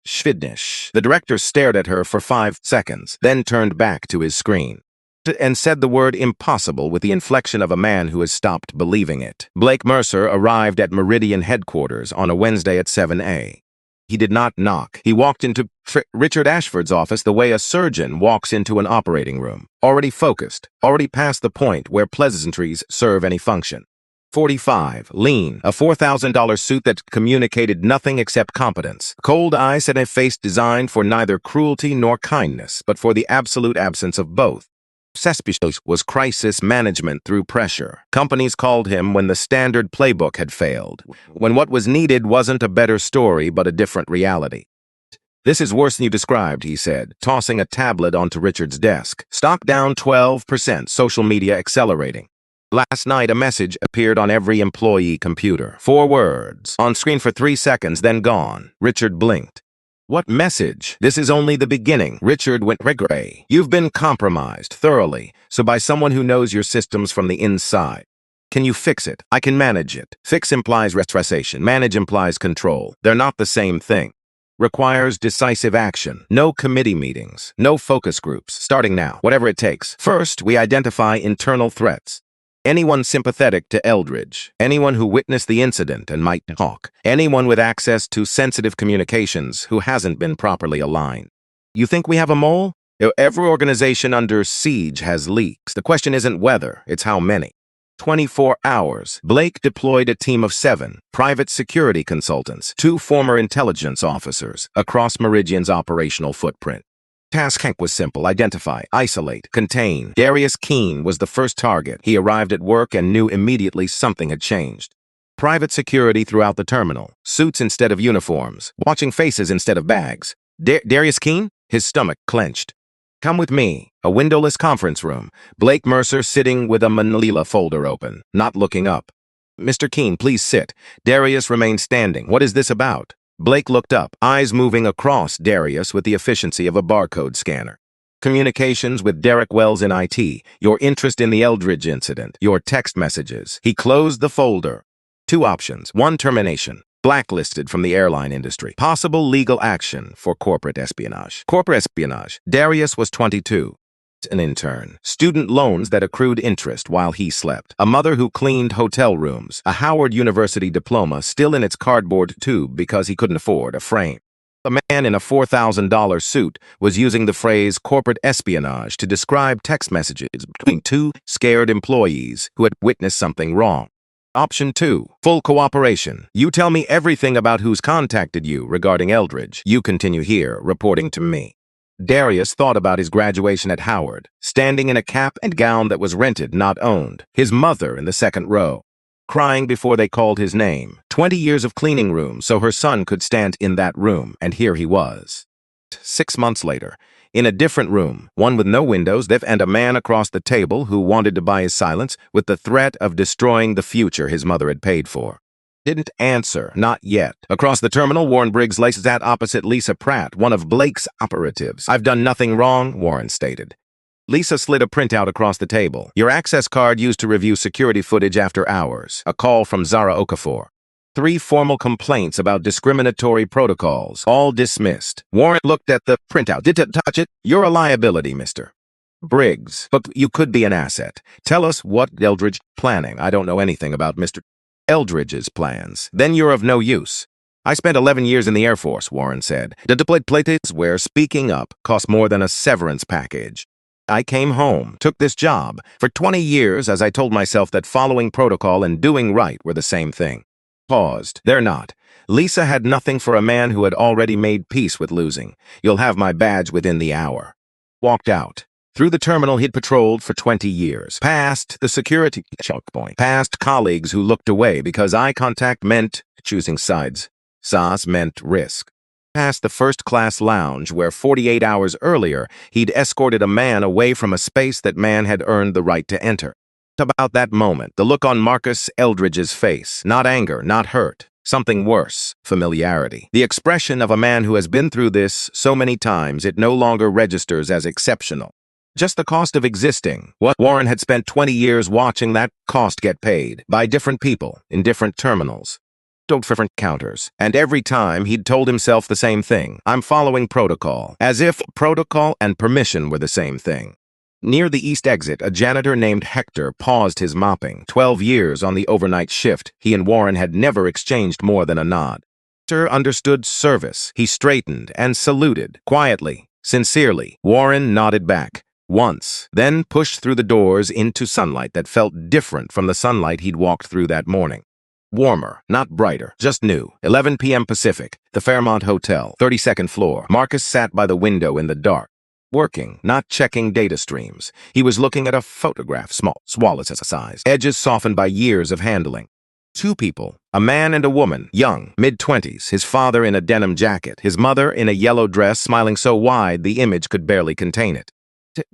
Schvidnish. The director stared at her for 5 seconds, then turned back to his screen and said the word impossible with the inflection of a man who has stopped believing it. Blake Mercer arrived at Meridian headquarters on a Wednesday at 7 a. He did not knock. He walked into Richard Ashford's office the way a surgeon walks into an operating room. Already focused, already past the point where pleasantries serve any function. 45, lean, a $4,000 suit that communicated nothing except competence. Cold eyes and a face designed for neither cruelty nor kindness, but for the absolute absence of both. Suspicious was crisis management through pressure. Companies called him when the standard playbook had failed, when what was needed wasn't a better story but a different reality. This is worse than you described, he said, tossing a tablet onto Richard's desk. Stock down 12%, social media accelerating. Last night, a message appeared on every employee computer. 4 words. On screen for 3 seconds, then gone. Richard blinked. What message? This is only the beginning. Richard went gray. You've been compromised thoroughly, so by someone who knows your systems from the inside. Can you fix it? I can manage it. Fix implies restoration. Manage implies control. They're not the same thing. Requires decisive action. No committee meetings. No focus groups. Starting now. Whatever it takes. First, we identify internal threats. Anyone sympathetic to Eldridge, anyone who witnessed the incident and might talk, anyone with access to sensitive communications who hasn't been properly aligned. You think we have a mole? Every organization under siege has leaks. The question isn't whether, it's how many. 24 hours. Blake deployed a team of 7 private security consultants, 2 former intelligence officers, across Meridian's operational footprint. Task was simple. Identify, isolate, contain. Darius Keene was the first target. He arrived at work and knew immediately something had changed. Private security throughout the terminal. Suits instead of uniforms. Watching faces instead of bags. Darius Keene? His stomach clenched. Come with me. A windowless conference room. Blake Mercer sitting with a manila folder open, not looking up. Mr. Keene, please sit. Darius remained standing. What is this about? Blake looked up, eyes moving across Darius with the efficiency of a barcode scanner. Communications with Derek Wells in IT, your interest in the Eldridge incident, your text messages. He closed the folder. 2 options. 1, termination. Blacklisted from the airline industry. Possible legal action for corporate espionage. Corporate espionage. Darius was 22. An intern. Student loans that accrued interest while he slept. A mother who cleaned hotel rooms. A Howard University diploma still in its cardboard tube because he couldn't afford a frame. A man in a $4,000 suit was using the phrase corporate espionage to describe text messages between 2 scared employees who had witnessed something wrong. Option 2, full cooperation. You tell me everything about who's contacted you regarding Eldridge. You continue here, reporting to me. Darius thought about his graduation at Howard, standing in a cap and gown that was rented, not owned. His mother in the second row, crying before they called his name. 20 years of cleaning rooms so her son could stand in that room, and here he was. 6 months later, in a different room, one with no windows, and a man across the table who wanted to buy his silence with the threat of destroying the future his mother had paid for. Didn't answer, not yet. Across the terminal, Warren Briggs sat opposite Lisa Pratt, one of Blake's operatives. I've done nothing wrong, Warren stated. Lisa slid a printout across the table. Your access card used to review security footage after hours. A call from Zara Okafor. 3 formal complaints about discriminatory protocols, all dismissed. Warren looked at the printout. Didn't touch it. You're a liability, Mr. Briggs, but you could be an asset. Tell us what Eldridge planning. I don't know anything about Mr. Eldridge's plans. Then you're of no use. I spent 11 years in the Air Force, Warren said. The deployed places where speaking up cost more than a severance package. I came home, took this job. For 20 years, as I told myself that following protocol and doing right were the same thing. Paused. They're not. Lisa had nothing for a man who had already made peace with losing. You'll have my badge within the hour. Walked out. Through the terminal he'd patrolled for 20 years. Past the security checkpoint. Past colleagues who looked away because eye contact meant choosing sides. SAS meant risk. Past the first-class lounge where 48 hours earlier he'd escorted a man away from a space that man had earned the right to enter. About that moment, the look on Marcus Eldridge's face, not anger, not hurt, something worse, familiarity. The expression of a man who has been through this so many times it no longer registers as exceptional. Just the cost of existing. What Warren had spent 20 years watching that cost get paid by different people in different terminals. Different counters. And every time he'd told himself the same thing. I'm following protocol. As if protocol and permission were the same thing. Near the east exit, a janitor named Hector paused his mopping. 12 years on the overnight shift, he and Warren had never exchanged more than a nod. Hector understood service. He straightened and saluted, quietly, sincerely. Warren nodded back. Once, then pushed through the doors into sunlight that felt different from the sunlight he'd walked through that morning. Warmer, not brighter, just new. 11 p.m. Pacific, the Fairmont Hotel, 32nd floor. Marcus sat by the window in the dark. Working, not checking data streams. He was looking at a photograph, small, swallows as a size, edges softened by years of handling. 2 people, a man and a woman, young, mid-20s, his father in a denim jacket, his mother in a yellow dress smiling so wide the image could barely contain it.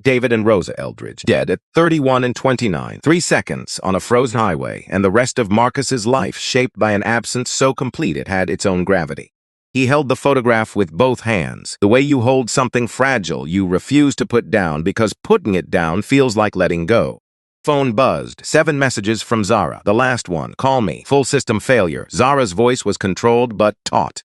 David and Rosa Eldridge, dead at 31 and 29, 3 seconds on a frozen highway, and the rest of Marcus's life shaped by an absence so complete it had its own gravity. He held the photograph with both hands, the way you hold something fragile you refuse to put down because putting it down feels like letting go. Phone buzzed. 7 messages from Zara. The last one, call me. Full system failure. Zara's voice was controlled but taut.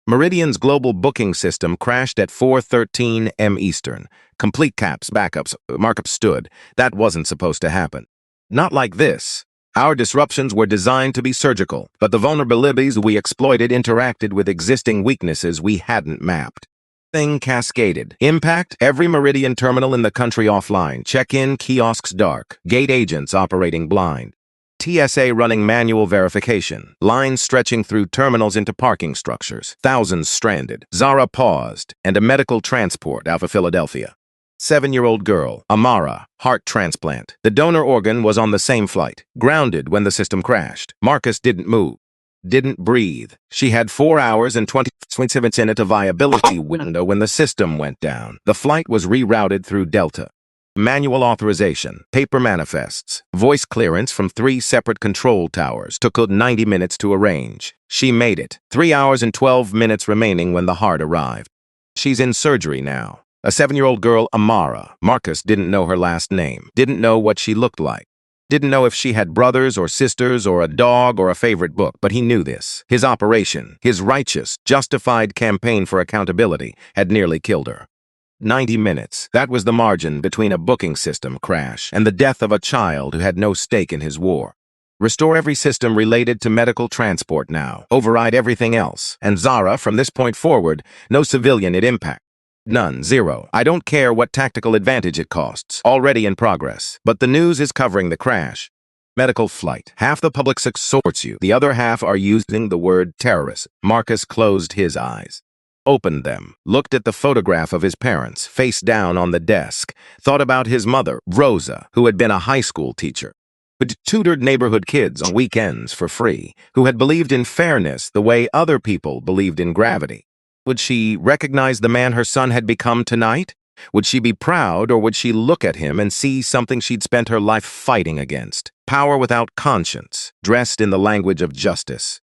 Meridian's global booking system crashed at 4:13 m Eastern. Complete caps, backups, markups stood. That wasn't supposed to happen. Not like this. Our disruptions were designed to be surgical, but the vulnerabilities we exploited interacted with existing weaknesses we hadn't mapped. Thing cascaded. Impact, every Meridian terminal in the country offline. Check-in, kiosks dark. Gate agents operating blind. TSA running manual verification. Lines stretching through terminals into parking structures. Thousands stranded. Zara paused, and a medical transport out of Philadelphia. 7-year-old girl, Amara, heart transplant. The donor organ was on the same flight, grounded when the system crashed. Marcus didn't move. Didn't breathe. She had 4 hours and 27 minutes of viability window when the system went down. The flight was rerouted through Delta. Manual authorization, paper manifests, voice clearance from 3 separate control towers took 90 minutes to arrange. She made it. 3 hours and 12 minutes remaining when the heart arrived. She's in surgery now. A 7-year-old girl, Amara. Marcus didn't know her last name, didn't know what she looked like. Didn't know if she had brothers or sisters or a dog or a favorite book, but he knew this. His operation, his righteous, justified campaign for accountability, had nearly killed her. 90 minutes. That was the margin between a booking system crash and the death of a child who had no stake in his war. Restore every system related to medical transport now. Override everything else. And Zara, from this point forward, no civilian it impact. None. Zero. I don't care what tactical advantage it costs. Already in progress. But the news is covering the crash. Medical flight. Half the public supports you. The other half are using the word terrorist. Marcus closed his eyes. Opened them. Looked at the photograph of his parents, face down on the desk. Thought about his mother, Rosa, who had been a high school teacher. Who tutored neighborhood kids on weekends for free. Who had believed in fairness the way other people believed in gravity. Would she recognize the man her son had become tonight? Would she be proud, or would she look at him and see something she'd spent her life fighting against? Power without conscience, dressed in the language of justice.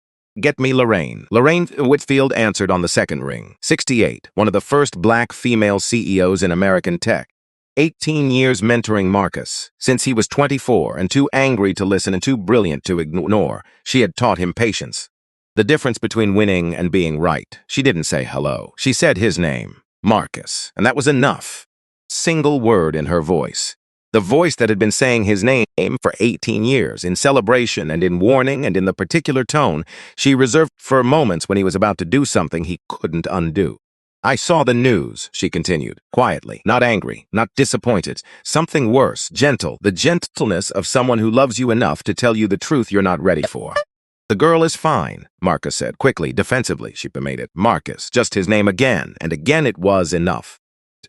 Get me Lorraine. Lorraine Whitfield answered on the second ring. 68, one of the first black female CEOs in American tech. 18 years mentoring Marcus. Since he was 24 and too angry to listen and too brilliant to ignore, she had taught him patience. The difference between winning and being right. She didn't say hello. She said his name, Marcus, and that was enough. Single word in her voice. The voice that had been saying his name for 18 years, in celebration and in warning and in the particular tone she reserved for moments when he was about to do something he couldn't undo. I saw the news, she continued, quietly, not angry, not disappointed. Something worse, gentle, the gentleness of someone who loves you enough to tell you the truth you're not ready for. The girl is fine, Marcus said, quickly, defensively, she made it. Marcus, just his name again, and again it was enough.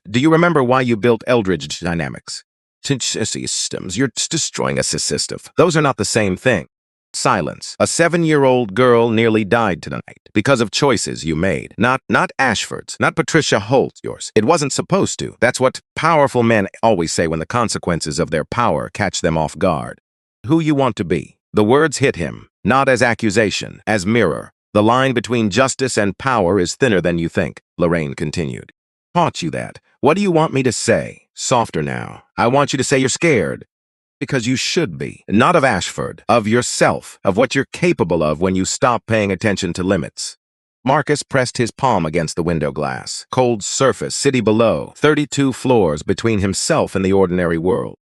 Do you remember why you built Eldridge Dynamics? Systems, you're destroying a system. Those are not the same thing. Silence. A 7-year-old girl nearly died tonight because of choices you made. Not Ashford's, not Patricia Holt's, yours. It wasn't supposed to. That's what powerful men always say when the consequences of their power catch them off guard. Who you want to be. The words hit him, not as accusation, as mirror. The line between justice and power is thinner than you think, Lorraine continued. Taught you that. What do you want me to say? Softer now. I want you to say you're scared. Because you should be. Not of Ashford, of yourself, of what you're capable of when you stop paying attention to limits. Marcus pressed his palm against the window glass. Cold surface, city below, 32 floors between himself and the ordinary world.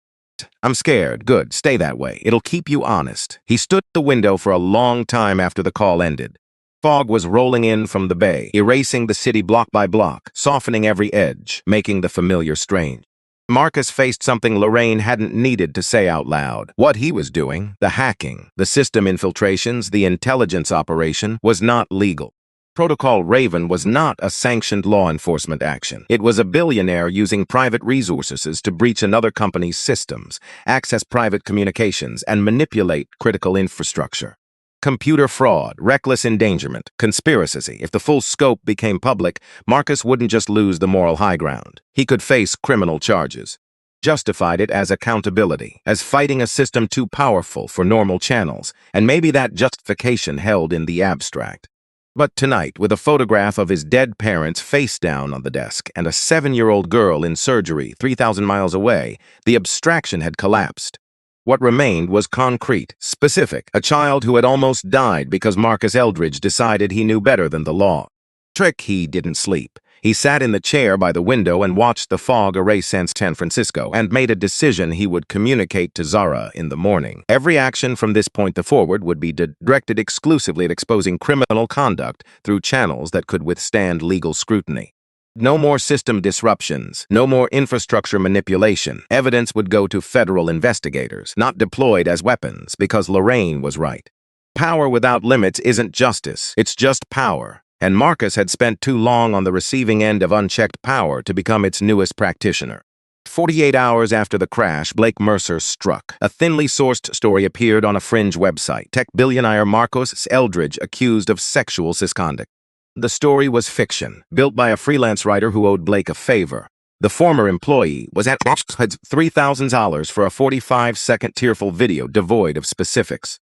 I'm scared. Good. Stay that way. It'll keep you honest. He stood at the window for a long time after the call ended. Fog was rolling in from the bay, erasing the city block by block, softening every edge, making the familiar strange. Marcus faced something Lorraine hadn't needed to say out loud. What he was doing, the hacking, the system infiltrations, the intelligence operation, was not legal. Protocol Raven was not a sanctioned law enforcement action. It was a billionaire using private resources to breach another company's systems, access private communications, and manipulate critical infrastructure. Computer fraud, reckless endangerment, conspiracy. If the full scope became public, Marcus wouldn't just lose the moral high ground. He could face criminal charges. Justified it as accountability, as fighting a system too powerful for normal channels, and maybe that justification held in the abstract. But tonight, with a photograph of his dead parents face down on the desk and a 7-year-old girl in surgery 3,000 miles away, the abstraction had collapsed. What remained was concrete, specific, a child who had almost died because Marcus Eldridge decided he knew better than the law. He didn't sleep. He sat in the chair by the window and watched the fog erase San Francisco and made a decision he would communicate to Zara in the morning. Every action from this point forward would be directed exclusively at exposing criminal conduct through channels that could withstand legal scrutiny. No more system disruptions, no more infrastructure manipulation. Evidence would go to federal investigators, not deployed as weapons, because Lorraine was right. Power without limits isn't justice, it's just power. And Marcus had spent too long on the receiving end of unchecked power to become its newest practitioner. 48 hours after the crash, Blake Mercer struck. A thinly sourced story appeared on a fringe website. Tech billionaire Marcos Eldridge accused of sexual misconduct. The story was fiction, built by a freelance writer who owed Blake a favor. The former employee was at $3,000 for a 45-second tearful video devoid of specifics.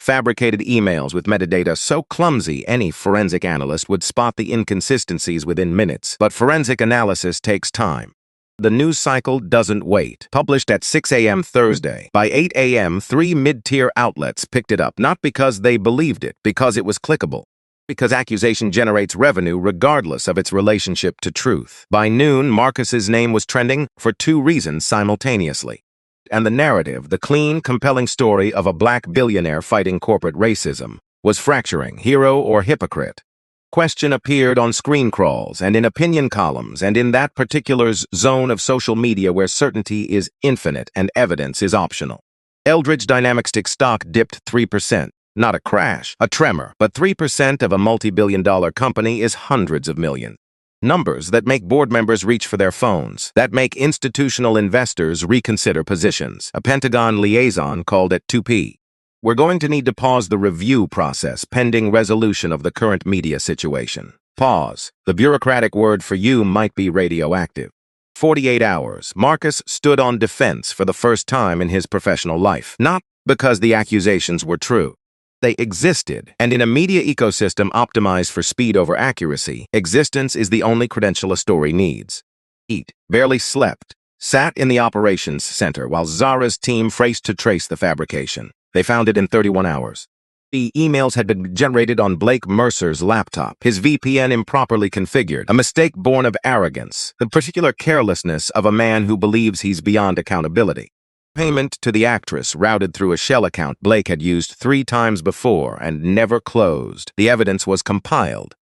Fabricated emails with metadata so clumsy any forensic analyst would spot the inconsistencies within minutes. But forensic analysis takes time. The news cycle doesn't wait. Published at 6 a.m. Thursday. By 8 a.m., 3 mid-tier outlets picked it up, not because they believed it, because it was clickable. Because accusation generates revenue regardless of its relationship to truth. By noon, Marcus's name was trending for 2 reasons simultaneously. And the narrative, the clean, compelling story of a black billionaire fighting corporate racism, was fracturing, hero or hypocrite. Question appeared on screen crawls and in opinion columns and in that particular zone of social media where certainty is infinite and evidence is optional. Eldridge Dynamics stock dipped 3%. Not a crash, a tremor, but 3% of a multi-billion-dollar company is hundreds of millions. Numbers that make board members reach for their phones, that make institutional investors reconsider positions. A Pentagon liaison called it 2P. We're going to need to pause the review process pending resolution of the current media situation. Pause. The bureaucratic word for you might be radioactive. 48 hours. Marcus stood on defense for the first time in his professional life. Not because the accusations were true. They existed, and in a media ecosystem optimized for speed over accuracy, existence is the only credential a story needs. Eat. Barely slept. Sat in the operations center while Zara's team raced to trace the fabrication. They found it in 31 hours. The emails had been generated on Blake Mercer's laptop, his VPN improperly configured, a mistake born of arrogance, the particular carelessness of a man who believes he's beyond accountability. Payment to the actress routed through a shell account Blake had used 3 times before and never closed. The evidence was compiled,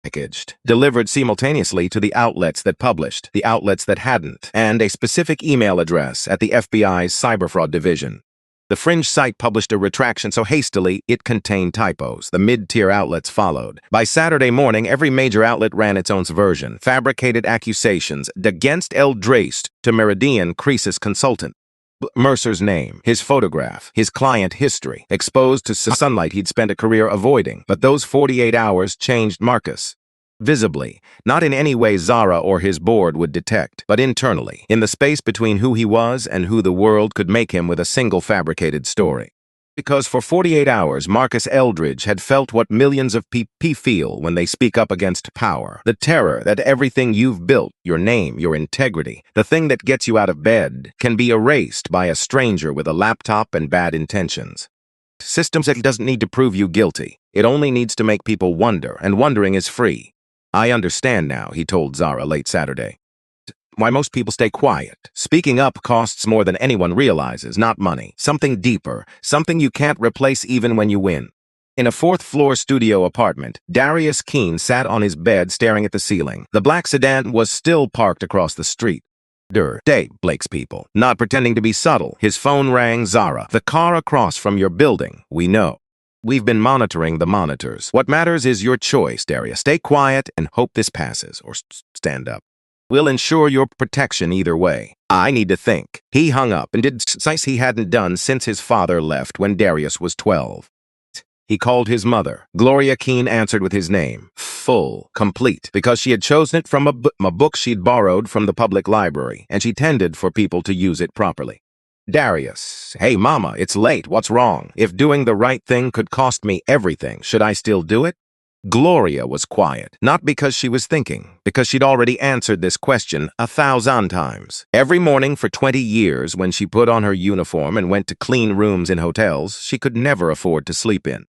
packaged, delivered simultaneously to the outlets that published, the outlets that hadn't, and a specific email address at the FBI's cyberfraud division. The fringe site published a retraction so hastily it contained typos. The mid-tier outlets followed. By Saturday morning, every major outlet ran its own version. Fabricated accusations against Eldridge to Meridian crisis consultant. Mercer's name, his photograph, his client history, exposed to sunlight he'd spent a career avoiding. But those 48 hours changed Marcus. Visibly, not in any way Zara or his board would detect, but internally, in the space between who he was and who the world could make him with a single fabricated story. Because for 48 hours, Marcus Eldridge had felt what millions of people feel when they speak up against power. The terror that everything you've built, your name, your integrity, the thing that gets you out of bed, can be erased by a stranger with a laptop and bad intentions. Systems that doesn't need to prove you guilty. It only needs to make people wonder, and wondering is free. I understand now, he told Zara late Saturday. Why most people stay quiet. Speaking up costs more than anyone realizes, not money. Something deeper, something you can't replace even when you win. In a 4th-floor studio apartment, Darius Keene sat on his bed staring at the ceiling. The black sedan was still parked across the street. Day, Blake's people. Not pretending to be subtle. His phone rang. Zara. The car across from your building. We know. We've been monitoring the monitors. What matters is your choice, Darius. Stay quiet and hope this passes, or stand up. We'll ensure your protection either way. I need to think. He hung up and did something he hadn't done since his father left when Darius was 12. He called his mother. Gloria Keene answered with his name. Full, complete, because she had chosen it from a book she'd borrowed from the public library, and she tended for people to use it properly. Darius, hey mama, it's late, what's wrong? If doing the right thing could cost me everything, should I still do it? Gloria was quiet, not because she was thinking, because she'd already answered this question 1,000 times. Every morning for 20 years, when she put on her uniform and went to clean rooms in hotels she could never afford to sleep in.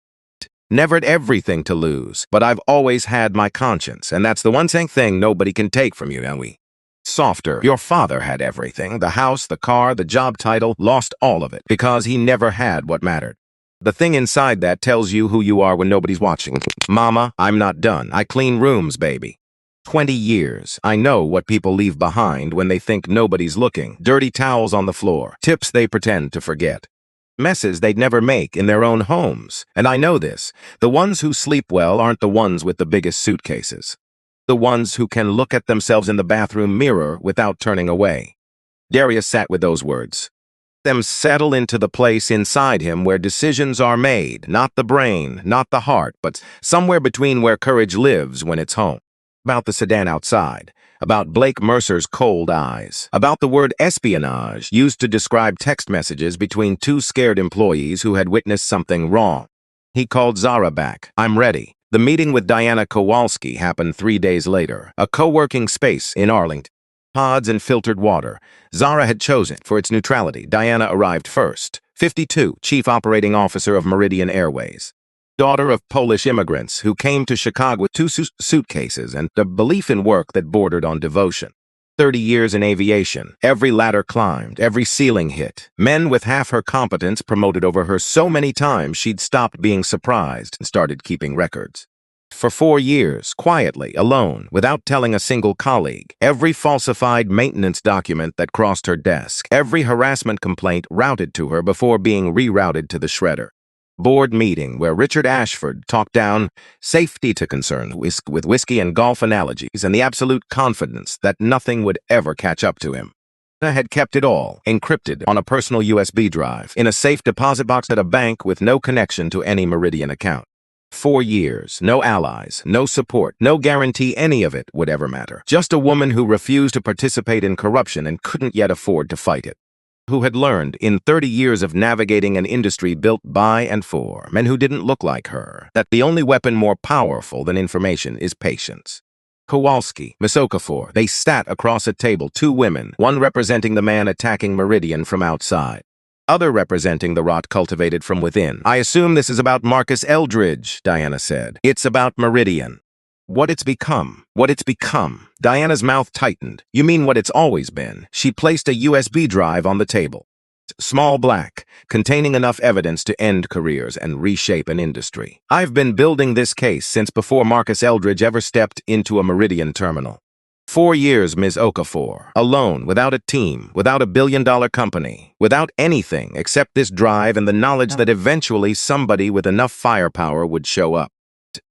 Never had everything to lose, but I've always had my conscience, and that's the one thing nobody can take from you, Anwi. Softer. Your father had everything, the house, the car, the job title, lost all of it, because he never had what mattered. The thing inside that tells you who you are when nobody's watching. Mama, I'm not done. I clean rooms, baby. 20 years. I know what people leave behind when they think nobody's looking. Dirty towels on the floor. Tips they pretend to forget. Messes they'd never make in their own homes. And I know this. The ones who sleep well aren't the ones with the biggest suitcases. The ones who can look at themselves in the bathroom mirror without turning away. Darius sat with those words. Them settle into the place inside him where decisions are made, not the brain, not the heart, but somewhere between where courage lives when it's home. About the sedan outside, about Blake Mercer's cold eyes, about the word espionage used to describe text messages between two scared employees who had witnessed something wrong. He called Zara back. I'm ready. The meeting with Diana Kowalski happened 3 days later, a co-working space in Arlington. Pods and filtered water. Zara had chosen for its neutrality. Diana arrived first. 52, Chief Operating Officer of Meridian Airways. Daughter of Polish immigrants who came to Chicago with 2 suitcases and a belief in work that bordered on devotion. 30 years in aviation, every ladder climbed, every ceiling hit. Men with half her competence promoted over her so many times she'd stopped being surprised and started keeping records. For 4 years, quietly, alone, without telling a single colleague, every falsified maintenance document that crossed her desk, every harassment complaint routed to her before being rerouted to the shredder. Board meeting where Richard Ashford talked down safety to concern with whiskey and golf analogies and the absolute confidence that nothing would ever catch up to him. Had kept it all, encrypted on a personal USB drive, in a safe deposit box at a bank with no connection to any Meridian account. 4 years, no allies, no support, no guarantee any of it would ever matter. Just a woman who refused to participate in corruption and couldn't yet afford to fight it. Who had learned, in 30 years of navigating an industry built by and for men who didn't look like her, that the only weapon more powerful than information is patience. Kowalski, Miss Okafor, they sat across a table, 2 women, one representing the man attacking Meridian from outside, other representing the rot cultivated from within. I assume this is about Marcus Eldridge, Diana said. It's about Meridian. What it's become. What it's become. Diana's mouth tightened. You mean what it's always been. She placed a USB drive on the table. Small black, containing enough evidence to end careers and reshape an industry. I've been building this case since before Marcus Eldridge ever stepped into a Meridian terminal. 4 years, Ms. Okafor, alone, without a team, without a billion-dollar company, without anything except this drive and the knowledge that eventually somebody with enough firepower would show up.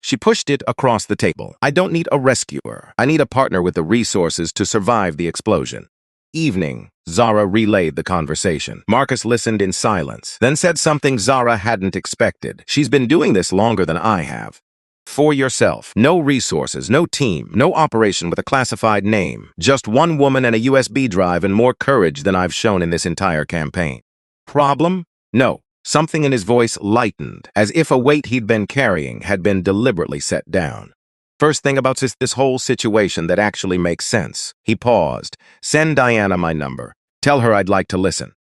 She pushed it across the table. I don't need a rescuer. I need a partner with the resources to survive the explosion. Evening, Zara relayed the conversation. Marcus listened in silence, then said something Zara hadn't expected. She's been doing this longer than I have. For yourself. No resources, no team, no operation with a classified name. Just one woman and a USB drive and more courage than I've shown in this entire campaign. Problem? No. Something in his voice lightened, as if a weight he'd been carrying had been deliberately set down. First thing about this whole situation that actually makes sense. He paused. Send Diana my number. Tell her I'd like to listen.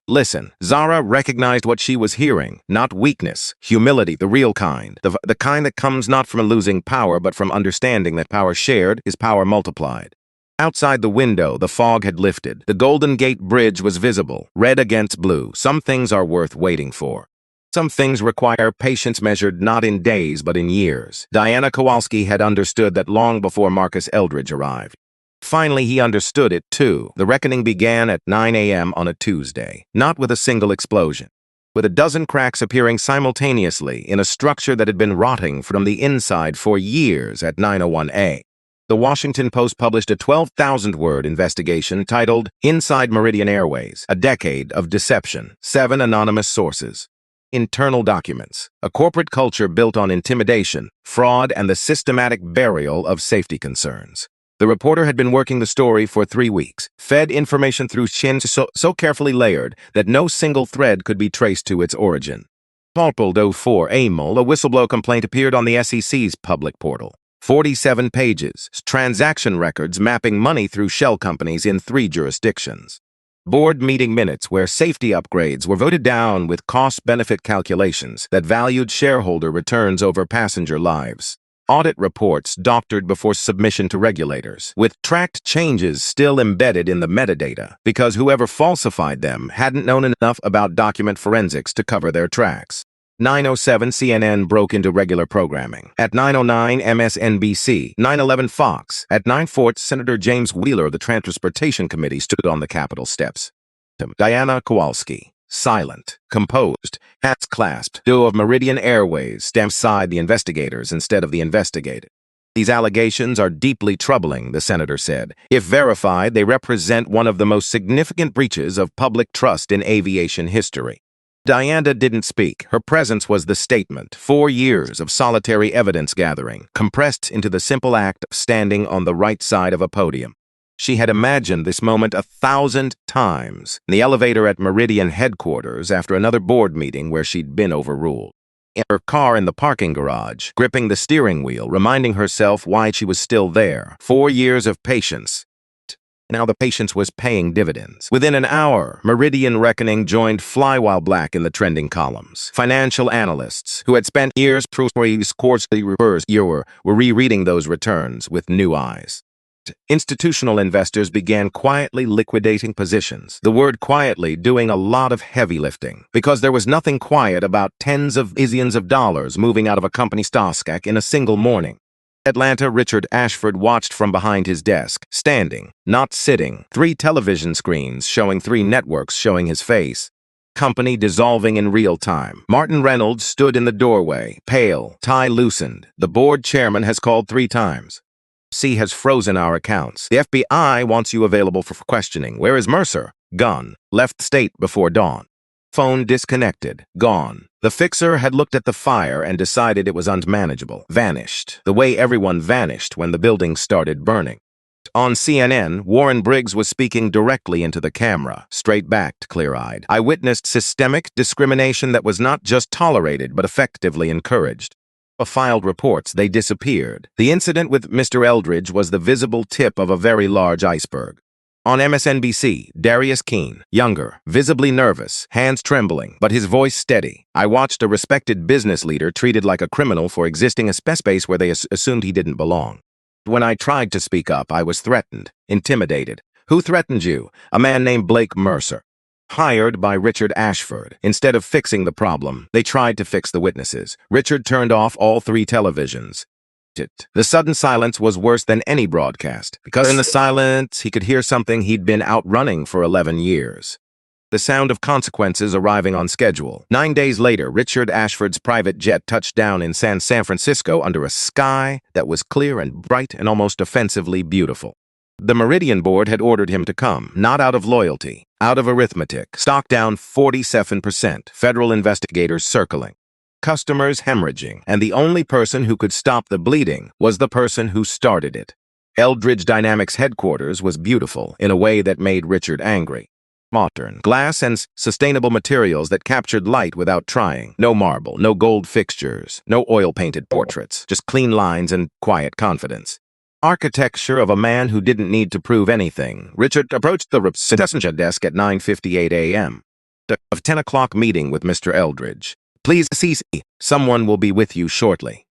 Listen. Zara recognized what she was hearing. Not weakness, humility, the real kind. The kind that comes not from losing power, but from understanding that power shared is power multiplied. Outside the window, the fog had lifted. The Golden Gate Bridge was visible, red against blue. Some things are worth waiting for. Some things require patience measured not in days, but in years. Diana Kowalski had understood that long before Marcus Eldridge arrived. Finally, he understood it, too. The reckoning began at 9 a.m. on a Tuesday, not with a single explosion, with a dozen cracks appearing simultaneously in a structure that had been rotting from the inside for years at 9:01 a.m. The Washington Post published a 12,000-word investigation titled Inside Meridian Airways, A Decade of Deception, 7 Anonymous Sources. Internal documents, a corporate culture built on intimidation, fraud, and the systematic burial of safety concerns. The reporter had been working the story for 3 weeks, fed information through chins so carefully layered that no single thread could be traced to its origin. Palpable for Amol, a whistleblower complaint appeared on the SEC's public portal. 47 pages, transaction records mapping money through shell companies in 3 jurisdictions. Board meeting minutes where safety upgrades were voted down with cost-benefit calculations that valued shareholder returns over passenger lives. Audit reports doctored before submission to regulators, with tracked changes still embedded in the metadata because whoever falsified them hadn't known enough about document forensics to cover their tracks. 9:07 CNN broke into regular programming. At 9:09 MSNBC, 9:11 Fox. At 9:04 Senator James Wheeler of the Transportation Committee stood on the Capitol steps. Diana Kowalski, silent, composed, hands clasped, duo of Meridian Airways, stamped aside the investigators instead of the investigated. These allegations are deeply troubling, the senator said. If verified, they represent one of the most significant breaches of public trust in aviation history. Diana didn't speak. Her presence was the statement. 4 years of solitary evidence gathering, compressed into the simple act of standing on the right side of a podium. She had imagined this moment 1,000 times in the elevator at Meridian headquarters after another board meeting where she'd been overruled. In her car in the parking garage, gripping the steering wheel, reminding herself why she was still there. 4 years of patience. Now the patience was paying dividends. Within an hour, Meridian Reckoning joined Fly While Black in the trending columns. Financial analysts who had spent years were rereading those returns with new eyes. Institutional investors began quietly liquidating positions. The word quietly doing a lot of heavy lifting, because there was nothing quiet about tens of billions of dollars moving out of a company stock in a single morning. Atlanta, Richard Ashford watched from behind his desk, standing, not sitting, 3 television screens showing 3 networks showing his face. Company dissolving in real time. Martin Reynolds stood in the doorway, pale, tie loosened. The board chairman has called 3 times. C has frozen our accounts. The FBI wants you available for questioning. Where is Mercer? Gone. Left state before dawn. Phone disconnected. Gone. The fixer had looked at the fire and decided it was unmanageable. Vanished. The way everyone vanished when the building started burning. On CNN, Warren Briggs was speaking directly into the camera, straight-backed, clear-eyed. I witnessed systemic discrimination that was not just tolerated but effectively encouraged. Filed reports, they disappeared. The incident with Mr. Eldridge was the visible tip of a very large iceberg. On MSNBC, Darius Keene, younger, visibly nervous, hands trembling, but his voice steady. I watched a respected business leader treated like a criminal for existing a space where they assumed he didn't belong. When I tried to speak up, I was threatened, intimidated. Who threatened you? A man named Blake Mercer. Hired by Richard Ashford. Instead of fixing the problem, they tried to fix the witnesses. Richard turned off all 3 televisions. The sudden silence was worse than any broadcast, because in the silence, he could hear something he'd been outrunning for 11 years. The sound of consequences arriving on schedule. 9 days later, Richard Ashford's private jet touched down in San Francisco under a sky that was clear and bright and almost offensively beautiful. The Meridian board had ordered him to come, not out of loyalty, out of arithmetic. Stock down 47%, federal investigators circling. Customers hemorrhaging, and the only person who could stop the bleeding was the person who started it. Eldridge Dynamics headquarters was beautiful in a way that made Richard angry. Modern, glass and sustainable materials that captured light without trying. No marble, no gold fixtures, no oil-painted portraits, just clean lines and quiet confidence. Architecture of a man who didn't need to prove anything. Richard approached the reception desk at 9:58 a.m. of 10 o'clock meeting with Mr. Eldridge. Please see, someone will be with you shortly.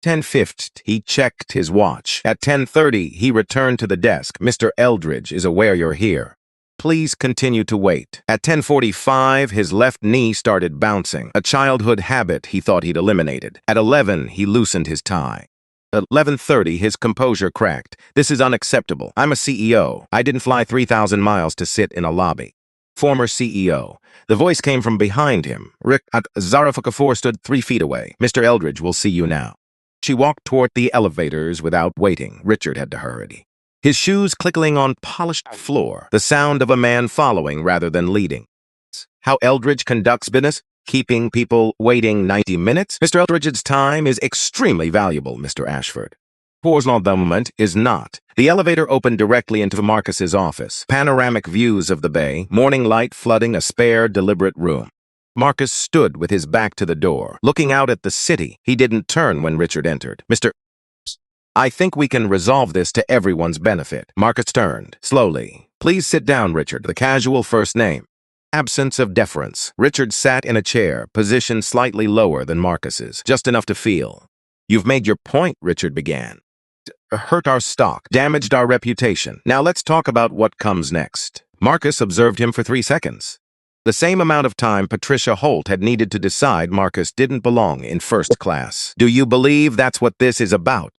10:50, he checked his watch. At 10:30, he returned to the desk. Mr. Eldridge is aware you're here. Please continue to wait. At 10:45, his left knee started bouncing, a childhood habit he thought he'd eliminated. At 11, he loosened his tie. At 11:30, his composure cracked. This is unacceptable. I'm a CEO. I didn't fly 3,000 miles to sit in a lobby. Former CEO. The voice came from behind him. Rick Zarafakafor stood 3 feet away. Mr. Eldridge will see you now. She walked toward the elevators without waiting. Richard had to hurry. His shoes clicking on polished floor, the sound of a man following rather than leading. How Eldridge conducts business? Keeping people waiting 90 minutes? Mr. Eldridge's time is extremely valuable, Mr. Ashford. Pause on the moment is not. The elevator opened directly into Marcus's office. Panoramic views of the bay, morning light flooding a spare, deliberate room. Marcus stood with his back to the door, looking out at the city. He didn't turn when Richard entered. I think we can resolve this to everyone's benefit. Marcus turned, slowly. Please sit down, Richard, the casual first name. Absence of deference. Richard sat in a chair, positioned slightly lower than Marcus's, just enough to feel. You've made your point, Richard began. Hurt our stock, damaged our reputation. Now let's talk about what comes next. Marcus observed him for 3 seconds. The same amount of time Patricia Holt had needed to decide Marcus didn't belong in first class. Do you believe that's what this is about?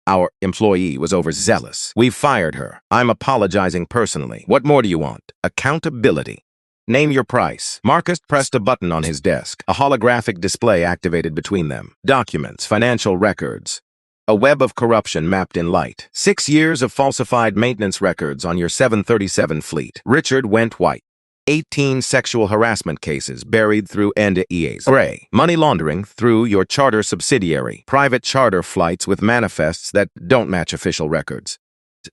Our employee was overzealous. We've fired her. I'm apologizing personally. What more do you want? Accountability. Name your price. Marcus pressed a button on his desk. A holographic display activated between them. Documents, financial records. A web of corruption mapped in light. 6 years of falsified maintenance records on your 737 fleet. Richard went white. 18 sexual harassment cases buried through NDAs. Gray. Money laundering through your charter subsidiary. Private charter flights with manifests that don't match official records.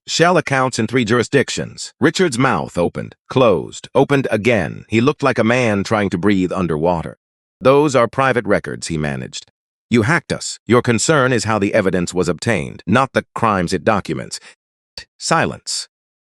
Shell accounts in 3 jurisdictions. Richard's mouth opened, closed, opened again. He looked like a man trying to breathe underwater. Those are private records, he managed. You hacked us. Your concern is how the evidence was obtained, not the crimes it documents. Silence.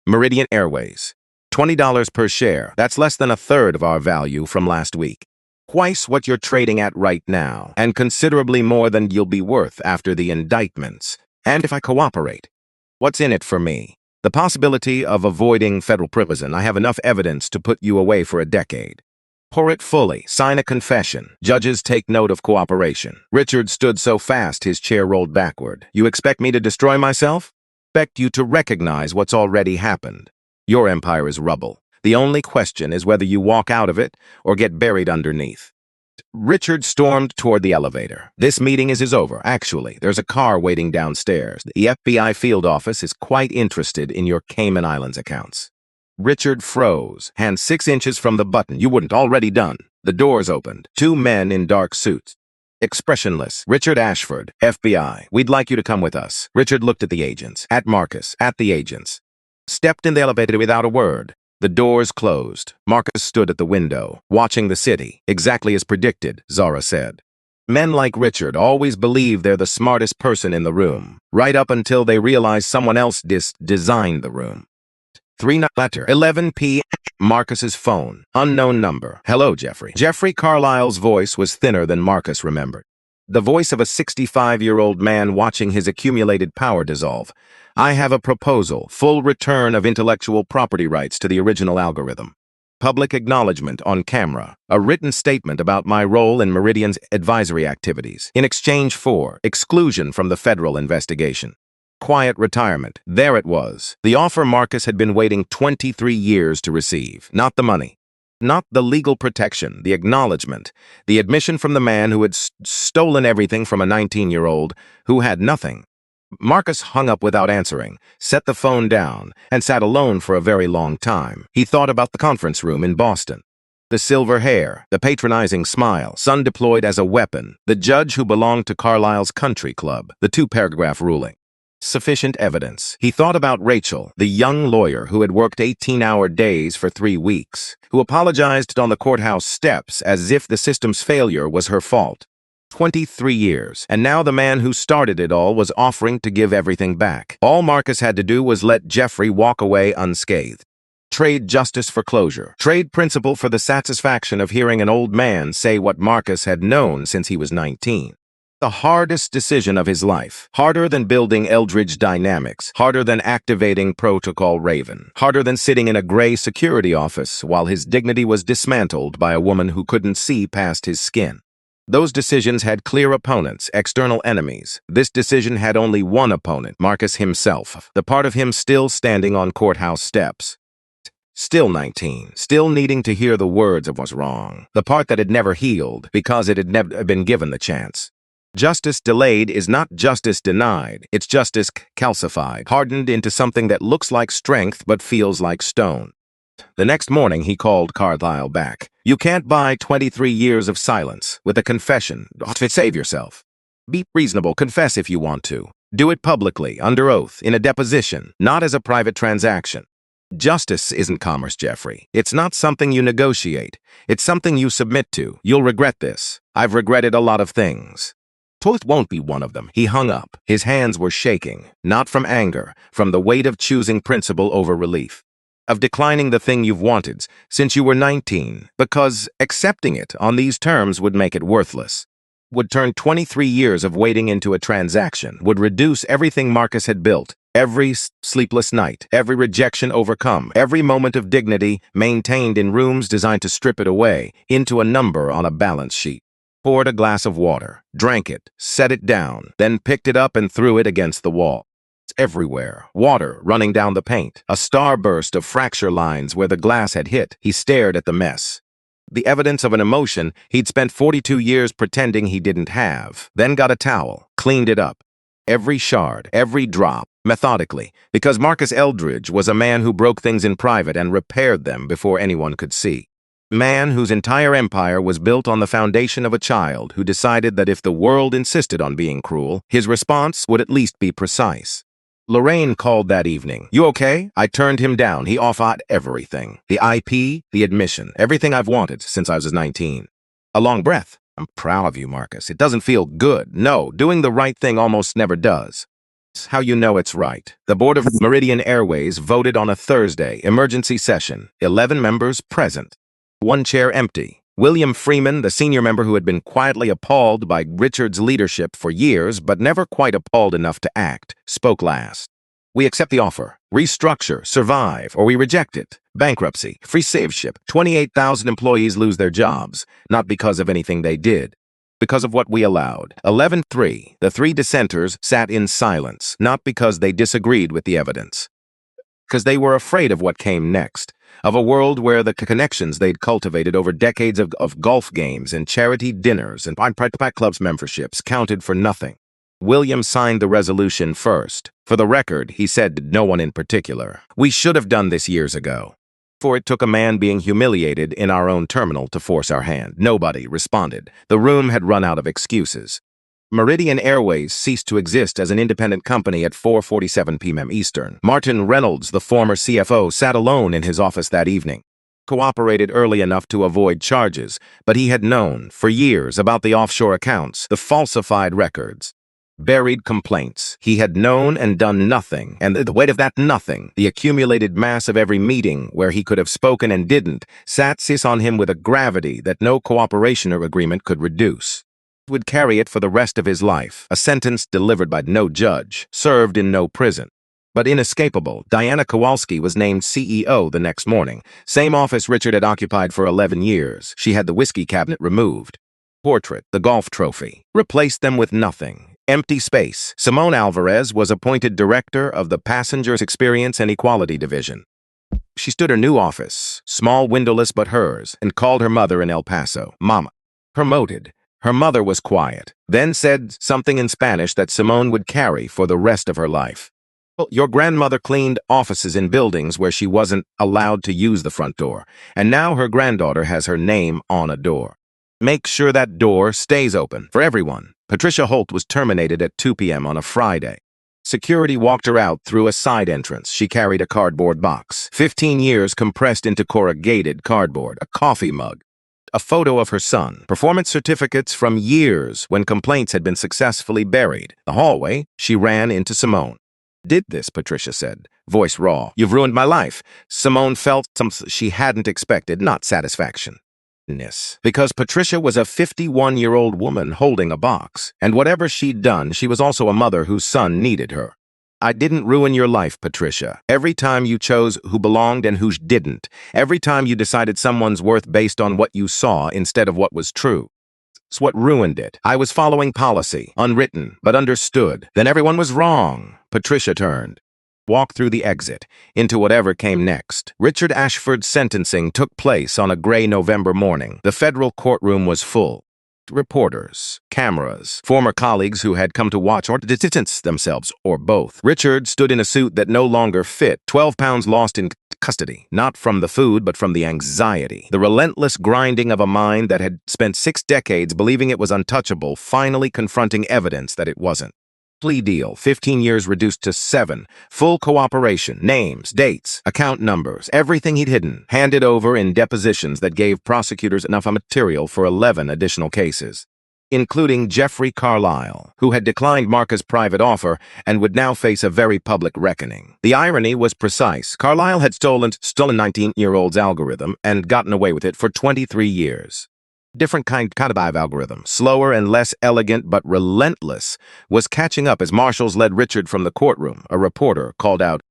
Meridian Airways. $20 per share. That's less than a third of our value from last week. Twice what you're trading at right now, and considerably more than you'll be worth after the indictments. And if I cooperate, what's in it for me? The possibility of avoiding federal prison. I have enough evidence to put you away for a decade. Pour it fully. Sign a confession. Judges take note of cooperation. Richard stood so fast his chair rolled backward. You expect me to destroy myself? Expect you to recognize what's already happened. Your empire is rubble. The only question is whether you walk out of it or get buried underneath. Richard stormed toward the elevator. This meeting is over. Actually, there's a car waiting downstairs. The FBI field office is quite interested in your Cayman Islands accounts. Richard froze, hand 6 inches from the button. You wouldn't already done. The doors opened. 2 men in dark suits. Expressionless. Richard Ashford, FBI. We'd like you to come with us. Richard looked at the agents. At Marcus. At the agents. Stepped in the elevator without a word. The doors closed. Marcus stood at the window, watching the city. Exactly as predicted, Zara said. Men like Richard always believe they're the smartest person in the room, right up until they realize someone else designed the room. 3 letter, 11 p.m. Marcus's phone. Unknown number. Hello, Jeffrey. Jeffrey Carlisle's voice was thinner than Marcus remembered. The voice of a 65-year-old man watching his accumulated power dissolve. I have a proposal. Full return of intellectual property rights to the original algorithm. Public acknowledgement on camera. A written statement about my role in Meridian's advisory activities. In exchange for exclusion from the federal investigation. Quiet retirement. There it was. The offer Marcus had been waiting 23 years to receive. Not the money. Not the legal protection, the acknowledgement, the admission from the man who had stolen everything from a 19-year-old who had nothing. Marcus hung up without answering, set the phone down, and sat alone for a very long time. He thought about the conference room in Boston. The silver hair, the patronizing smile, sun deployed as a weapon, the judge who belonged to Carlisle's country club, the 2-paragraph ruling. Sufficient evidence. He thought about Rachel, the young lawyer who had worked 18-hour days for 3 weeks, who apologized on the courthouse steps as if the system's failure was her fault. 23 years, and now the man who started it all was offering to give everything back. All Marcus had to do was let Jeffrey walk away unscathed. Trade justice for closure. Trade principle for the satisfaction of hearing an old man say what Marcus had known since he was 19. The hardest decision of his life. Harder than building Eldridge Dynamics. Harder than activating Protocol Raven. Harder than sitting in a gray security office while his dignity was dismantled by a woman who couldn't see past his skin. Those decisions had clear opponents, external enemies. This decision had only one opponent, Marcus himself, the part of him still standing on courthouse steps. Still 19, still needing to hear the words of what's wrong, the part that had never healed because it had never been given the chance. Justice delayed is not justice denied, it's justice calcified, hardened into something that looks like strength but feels like stone. The next morning he called Carlisle back. You can't buy 23 years of silence with a confession. Save yourself. Be reasonable, confess if you want to. Do it publicly, under oath, in a deposition, not as a private transaction. Justice isn't commerce, Jeffrey. It's not something you negotiate. It's something you submit to. You'll regret this. I've regretted a lot of things. Toth won't be one of them. He hung up. His hands were shaking, not from anger, from the weight of choosing principle over relief. Of declining the thing you've wanted since you were 19, because accepting it on these terms would make it worthless. Would turn 23 years of waiting into a transaction, would reduce everything Marcus had built, every sleepless night, every rejection overcome, every moment of dignity maintained in rooms designed to strip it away, into a number on a balance sheet. Poured a glass of water, drank it, set it down, then picked it up and threw it against the wall. It's everywhere, water running down the paint, a starburst of fracture lines where the glass had hit. He stared at the mess. The evidence of an emotion he'd spent 42 years pretending he didn't have, then got a towel, cleaned it up. Every shard, every drop, methodically, because Marcus Eldridge was a man who broke things in private and repaired them before anyone could see. Man whose entire empire was built on the foundation of a child who decided that if the world insisted on being cruel, his response would at least be precise. Lorraine called that evening. "You okay?" I turned him down. He offered everything. The IP, the admission, everything I've wanted since I was 19. A long breath. "I'm proud of you, Marcus. It doesn't feel good. No, doing the right thing almost never does." It's how you know it's right. The board of Meridian Airways voted on a Thursday, emergency session, 11 members present. One chair empty. William Freeman, the senior member who had been quietly appalled by Richard's leadership for years but never quite appalled enough to act, spoke last. "We accept the offer. Restructure, survive, or we reject it. Bankruptcy, free saveship, 28,000 employees lose their jobs, not because of anything they did, because of what we allowed." 11-3. The three dissenters sat in silence, not because they disagreed with the evidence, because they were afraid of what came next, of a world where the connections they'd cultivated over decades of golf games and charity dinners and private clubs memberships counted for nothing. William signed the resolution first. For the record, he said to no one in particular, "We should have done this years ago." For it took a man being humiliated in our own terminal to force our hand. Nobody responded. The room had run out of excuses. Meridian Airways ceased to exist as an independent company at 4:47 p.m. Eastern. Martin Reynolds, the former CFO, sat alone in his office that evening. Cooperated early enough to avoid charges, but he had known, for years, about the offshore accounts, the falsified records, buried complaints. He had known and done nothing, and the weight of that nothing, the accumulated mass of every meeting where he could have spoken and didn't, sat on him with a gravity that no cooperation or agreement could reduce. Would carry it for the rest of his life, a sentence delivered by no judge, served in no prison. But inescapable, Diana Kowalski was named CEO the next morning, same office Richard had occupied for 11 years. She had the whiskey cabinet removed. Portrait, the golf trophy, replaced them with nothing. Empty space. Simone Alvarez was appointed director of the Passengers Experience and Equality Division. She stood her new office, small, windowless but hers, and called her mother in El Paso, "Mama." Promoted. Her mother was quiet, then said something in Spanish that Simone would carry for the rest of her life. "Well, your grandmother cleaned offices in buildings where she wasn't allowed to use the front door, and now her granddaughter has her name on a door. Make sure that door stays open for everyone." Patricia Holt was terminated at 2 p.m. on a Friday. Security walked her out through a side entrance. She carried a cardboard box. 15 years compressed into corrugated cardboard, a coffee mug, a photo of her son, performance certificates from years when complaints had been successfully buried. The hallway, she ran into Simone. "Did this," Patricia said, voice raw. "You've ruined my life." Simone felt something she hadn't expected, not satisfaction. Because Patricia was a 51-year-old woman holding a box, and whatever she'd done, she was also a mother whose son needed her. "I didn't ruin your life, Patricia. Every time you chose who belonged and who didn't. Every time you decided someone's worth based on what you saw instead of what was true. It's what ruined it. I was following policy, unwritten, but understood. Then everyone was wrong." Patricia turned. Walked through the exit, into whatever came next. Richard Ashford's sentencing took place on a gray November morning. The federal courtroom was full. Reporters, cameras, former colleagues who had come to watch or to distance themselves, or both. Richard stood in a suit that no longer fit, 12 pounds lost in custody, not from the food, but from the anxiety. The relentless grinding of a mind that had spent 6 decades believing it was untouchable, finally confronting evidence that it wasn't. Plea deal, 15 years reduced to 7. Full cooperation, names, dates, account numbers, everything he'd hidden, handed over in depositions that gave prosecutors enough material for 11 additional cases, including Jeffrey Carlisle, who had declined Marcus' private offer and would now face a very public reckoning. The irony was precise. Carlisle had stolen 19-year-old's algorithm and gotten away with it for 23 years. Different kind of algorithm, slower and less elegant but relentless, was catching up as marshals led Richard from the courtroom. A reporter called out,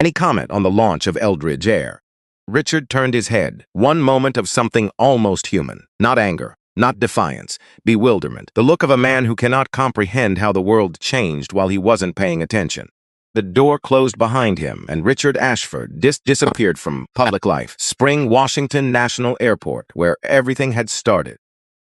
"Any comment on the launch of Eldridge Air?" Richard turned his head. One moment of something almost human. Not anger, not defiance, bewilderment. The look of a man who cannot comprehend how the world changed while he wasn't paying attention. The door closed behind him, and Richard Ashford disappeared from public life. Spring, Washington National Airport, where everything had started.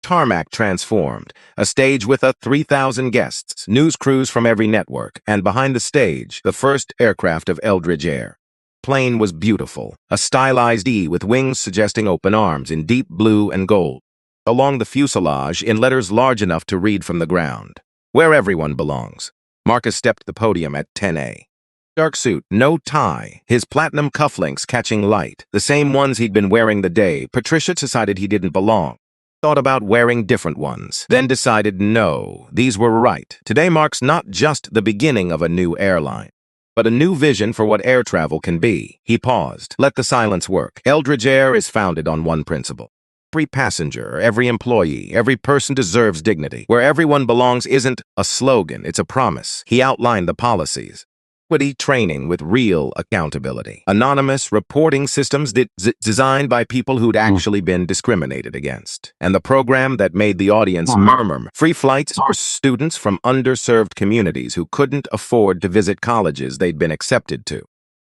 Tarmac transformed, a stage with 3,000 guests, news crews from every network, and behind the stage, the first aircraft of Eldridge Air. Plane was beautiful, a stylized E with wings suggesting open arms in deep blue and gold. Along the fuselage, in letters large enough to read from the ground, "Where everyone belongs." Marcus stepped the podium at 10A. Dark suit, no tie, his platinum cufflinks catching light, the same ones he'd been wearing the day Patricia decided he didn't belong. Thought about wearing different ones, then decided no, these were right. Today marks not just the beginning of a new airline, but a new vision for what air travel can be. He paused. Let the silence work. Eldridge Air is founded on one principle. Every passenger, every employee, every person deserves dignity. Where everyone belongs isn't a slogan, it's a promise. He outlined the policies. Equity training with real accountability. Anonymous reporting systems designed by people who'd actually been discriminated against. And the program that made the audience murmur. Free flights for students from underserved communities who couldn't afford to visit colleges they'd been accepted to.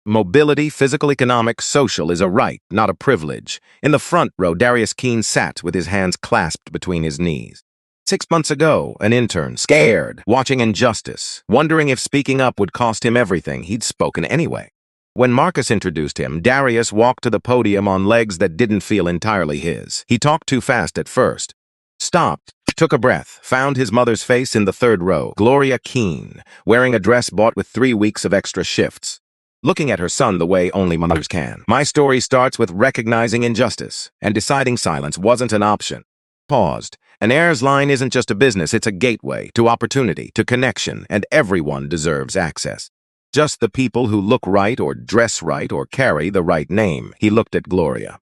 Mobility, physical, economic, social is a right, not a privilege. In the front row, Darius Keene sat with his hands clasped between his knees. 6 months ago, an intern, scared, watching injustice, wondering if speaking up would cost him everything, he'd spoken anyway. When Marcus introduced him, Darius walked to the podium on legs that didn't feel entirely his. He talked too fast at first. Stopped, took a breath, found his mother's face in the third row, Gloria Keene, wearing a dress bought with 3 weeks of extra shifts. Looking at her son the way only mothers can. My story starts with recognizing injustice, and deciding silence wasn't an option. Paused. An airline isn't just a business, it's a gateway to opportunity, to connection, and everyone deserves access. Just the people who look right or dress right or carry the right name. He looked at Gloria.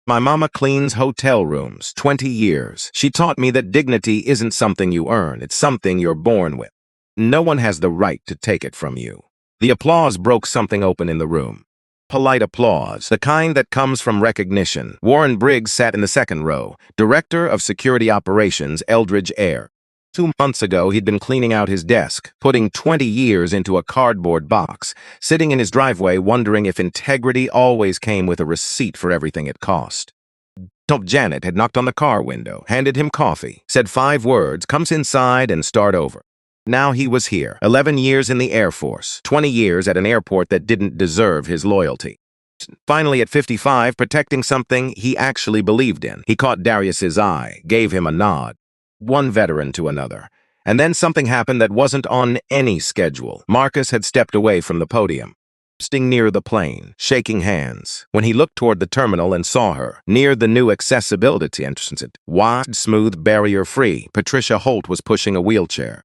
My mama cleans hotel rooms, 20 years. She taught me that dignity isn't something you earn, it's something you're born with. No one has the right to take it from you. The applause broke something open in the room. Polite applause, the kind that comes from recognition. Warren Briggs sat in the second row, Director of Security Operations, Eldridge Air. 2 months ago, he'd been cleaning out his desk, putting 20 years into a cardboard box, sitting in his driveway wondering if integrity always came with a receipt for everything it cost. Janet had knocked on the car window, handed him coffee, said 5 words, comes inside and start over. Now he was here, 11 years in the Air Force, 20 years at an airport that didn't deserve his loyalty. Finally, at 55, protecting something he actually believed in. He caught Darius's eye, gave him a nod. One veteran to another. And then something happened that wasn't on any schedule. Marcus had stepped away from the podium, standing near the plane, shaking hands. When he looked toward the terminal and saw her, near the new accessibility entrance, wide, smooth, barrier-free, Patricia Holt was pushing a wheelchair.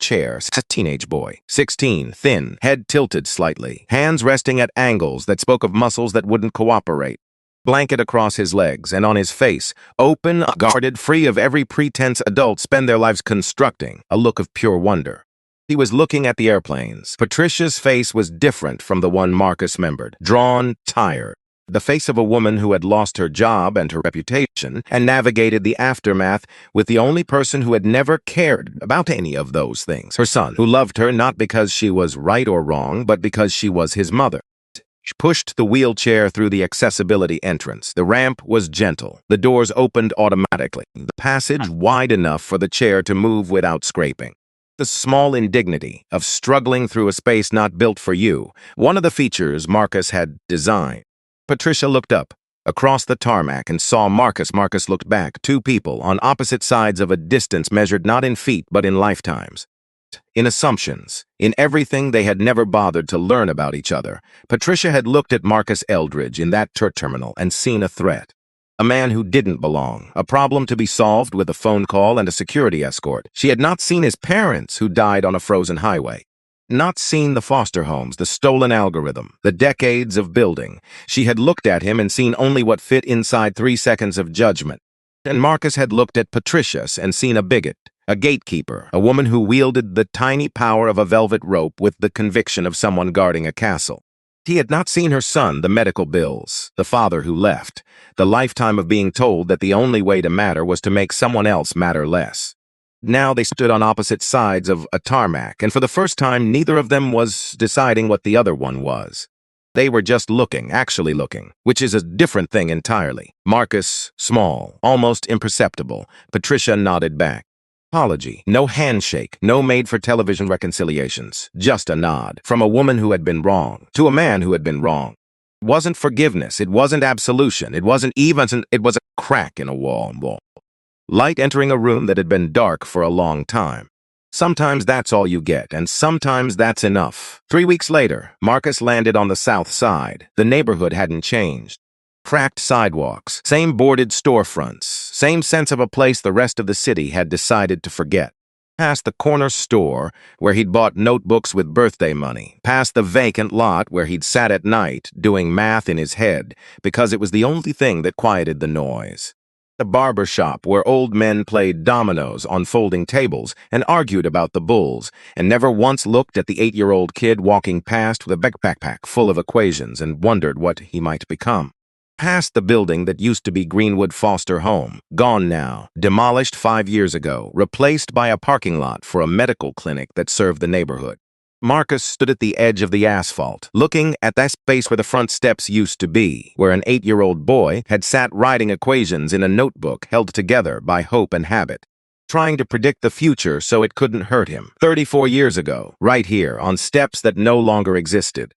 Chair, a teenage boy, 16, thin, head tilted slightly, hands resting at angles that spoke of muscles that wouldn't cooperate. Blanket across his legs and on his face, open, guarded, free of every pretense adults spend their lives constructing, a look of pure wonder. He was looking at the airplanes. Patricia's face was different from the one Marcus remembered, drawn, tired. The face of a woman who had lost her job and her reputation and navigated the aftermath with the only person who had never cared about any of those things. Her son, who loved her not because she was right or wrong, but because she was his mother. She pushed the wheelchair through the accessibility entrance. The ramp was gentle. The doors opened automatically. The passage wide enough for the chair to move without scraping. The small indignity of struggling through a space not built for you, one of the features Marcus had designed. Patricia looked up, across the tarmac, and saw Marcus. Marcus looked back, 2 people on opposite sides of a distance measured not in feet but in lifetimes. In assumptions, in everything they had never bothered to learn about each other, Patricia had looked at Marcus Eldridge in that terminal and seen a threat. A man who didn't belong, a problem to be solved with a phone call and a security escort. She had not seen his parents who died on a frozen highway. Not seen the foster homes, the stolen algorithm, the decades of building. She had looked at him and seen only what fit inside 3 seconds of judgment. And Marcus had looked at Patricia and seen a bigot, a gatekeeper, a woman who wielded the tiny power of a velvet rope with the conviction of someone guarding a castle. He had not seen her son, the medical bills, the father who left, the lifetime of being told that the only way to matter was to make someone else matter less. Now they stood on opposite sides of a tarmac, and for the first time, neither of them was deciding what the other one was. They were just looking, actually looking, which is a different thing entirely. Marcus, small, almost imperceptible. Patricia nodded back. Apology, no handshake, no made-for-television reconciliations, just a nod from a woman who had been wrong to a man who had been wrong. It wasn't forgiveness, it wasn't absolution, it wasn't even, it was a crack in a wall. Light entering a room that had been dark for a long time. Sometimes that's all you get, and sometimes that's enough. 3 weeks later, Marcus landed on the south side. The neighborhood hadn't changed. Cracked sidewalks, same boarded storefronts, same sense of a place the rest of the city had decided to forget. Past the corner store where he'd bought notebooks with birthday money, past the vacant lot where he'd sat at night doing math in his head because it was the only thing that quieted the noise. The barber shop where old men played dominoes on folding tables and argued about the bulls and never once looked at the 8-year-old kid walking past with a backpack full of equations and wondered what he might become. Past the building that used to be Greenwood Foster Home, gone now, demolished 5 years ago, replaced by a parking lot for a medical clinic that served the neighborhood. Marcus stood at the edge of the asphalt, looking at that space where the front steps used to be, where an 8-year-old boy had sat writing equations in a notebook held together by hope and habit, trying to predict the future so it couldn't hurt him. 34 years ago, right here, on steps that no longer existed.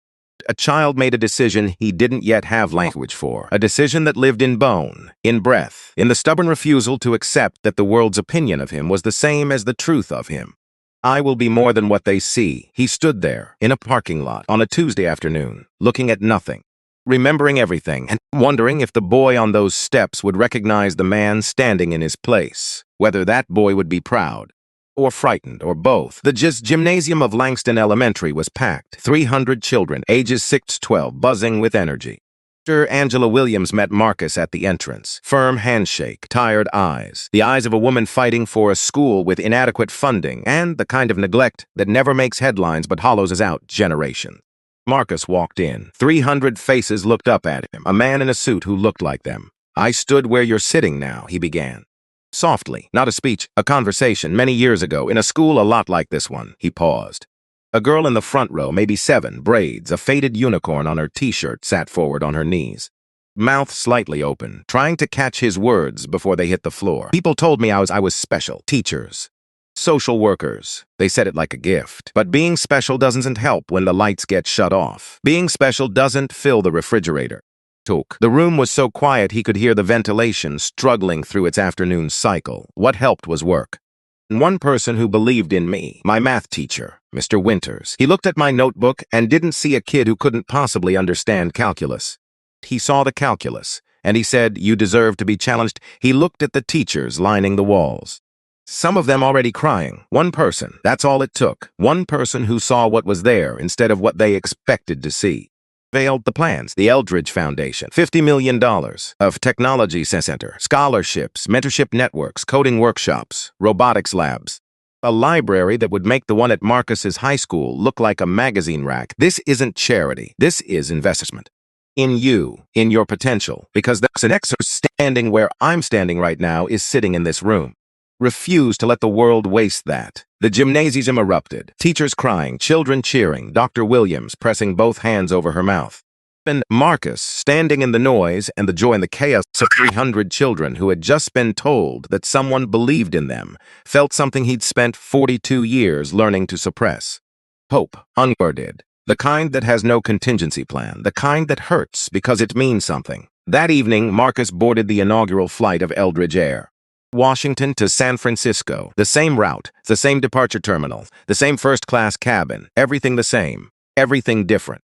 A child made a decision he didn't yet have language for, a decision that lived in bone, in breath, in the stubborn refusal to accept that the world's opinion of him was the same as the truth of him. I will be more than what they see. He stood there, in a parking lot, on a Tuesday afternoon, looking at nothing, remembering everything, and wondering if the boy on those steps would recognize the man standing in his place, whether that boy would be proud, or frightened, or both. The gymnasium of Langston Elementary was packed, 300 children, ages 6 to 12, buzzing with energy. Dr. Angela Williams met Marcus at the entrance. Firm handshake, tired eyes, the eyes of a woman fighting for a school with inadequate funding and the kind of neglect that never makes headlines but hollows out generations. Marcus walked in. 300 faces looked up at him, a man in a suit who looked like them. I stood where you're sitting now, he began. Softly, not a speech, a conversation many years ago in a school a lot like this one. He paused. A girl in the front row, maybe 7, braids, a faded unicorn on her t-shirt, sat forward on her knees. Mouth slightly open, trying to catch his words before they hit the floor. People told me I was special. Teachers. Social workers. They said it like a gift. But being special doesn't help when the lights get shut off. Being special doesn't fill the refrigerator. The room was so quiet he could hear the ventilation struggling through its afternoon cycle. What helped was work. One person who believed in me, my math teacher, Mr. Winters. He looked at my notebook and didn't see a kid who couldn't possibly understand calculus. He saw the calculus, and he said, "You deserve to be challenged." He looked at the teachers lining the walls. Some of them already crying. One person, that's all it took. One person who saw what was there instead of what they expected to see. Veiled the plans. The Eldridge Foundation, $50 million of technology center, scholarships, mentorship networks, coding workshops, robotics labs. A library that would make the one at Marcus's high school look like a magazine rack. This isn't charity. This is investment. In you, in your potential, because there's an exorcist standing where I'm standing right now is sitting in this room. Refuse to let the world waste that. The gymnasium erupted, teachers crying, children cheering, Dr. Williams pressing both hands over her mouth. And Marcus standing in the noise and the joy and the chaos of 300 children who had just been told that someone believed in them, felt something he'd spent 42 years learning to suppress. Hope, unguarded, the kind that has no contingency plan, the kind that hurts because it means something. That evening, Marcus boarded the inaugural flight of Eldridge Air. Washington to San Francisco, the same route, the same departure terminal, the same first-class cabin, everything the same, everything different.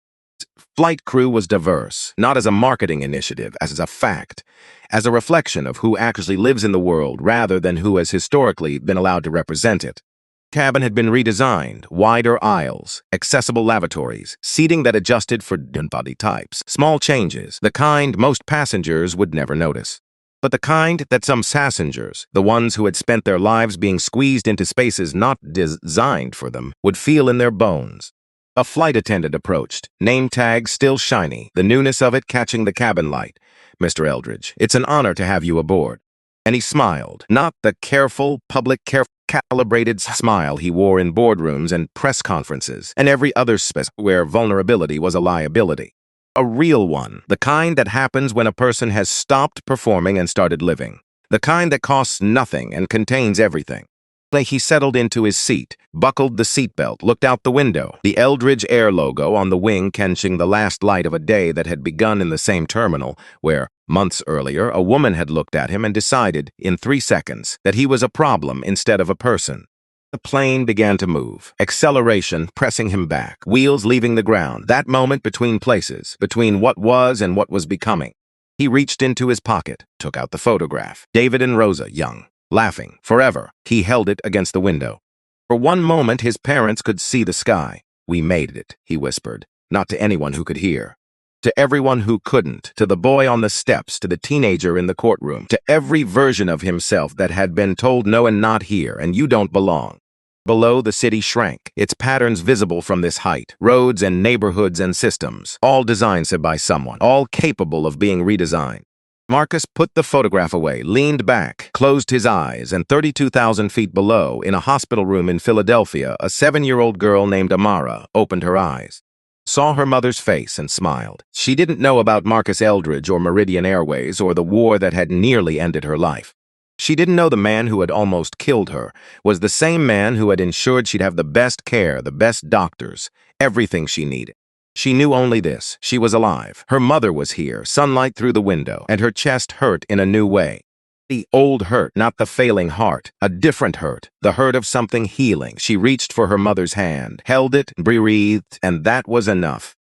Flight crew was diverse, not as a marketing initiative, as a fact, as a reflection of who actually lives in the world rather than who has historically been allowed to represent it. Cabin had been redesigned, wider aisles, accessible lavatories, seating that adjusted for different body types, small changes, the kind most passengers would never notice. But the kind that some passengers, the ones who had spent their lives being squeezed into spaces not designed for them, would feel in their bones. A flight attendant approached, name tag still shiny, the newness of it catching the cabin light. "Mr. Eldridge, it's an honor to have you aboard." And he smiled, not the careful, calibrated smile he wore in boardrooms and press conferences, and every other space where vulnerability was a liability. A real one, the kind that happens when a person has stopped performing and started living. The kind that costs nothing and contains everything. He settled into his seat, buckled the seatbelt, looked out the window, the Eldridge Air logo on the wing catching the last light of a day that had begun in the same terminal, where, months earlier, a woman had looked at him and decided, in 3 seconds, that he was a problem instead of a person. The plane began to move, acceleration pressing him back, wheels leaving the ground, that moment between places, between what was and what was becoming. He reached into his pocket, took out the photograph. David and Rosa, young, laughing, forever. He held it against the window. For one moment, his parents could see the sky. "We made it," he whispered, not to anyone who could hear. To everyone who couldn't, to the boy on the steps, to the teenager in the courtroom, to every version of himself that had been told no and not here, and you don't belong. Below, the city shrank, its patterns visible from this height, roads and neighborhoods and systems, all designed by someone, all capable of being redesigned. Marcus put the photograph away, leaned back, closed his eyes, and 32,000 feet below, in a hospital room in Philadelphia, a 7-year-old girl named Amara opened her eyes, saw her mother's face, and smiled. She didn't know about Marcus Eldridge or Meridian Airways or the war that had nearly ended her life. She didn't know the man who had almost killed her was the same man who had ensured she'd have the best care, the best doctors, everything she needed. She knew only this: she was alive. Her mother was here, sunlight through the window, and her chest hurt in a new way. The old hurt, not the failing heart, a different hurt, the hurt of something healing. She reached for her mother's hand, held it, breathed, and that was enough.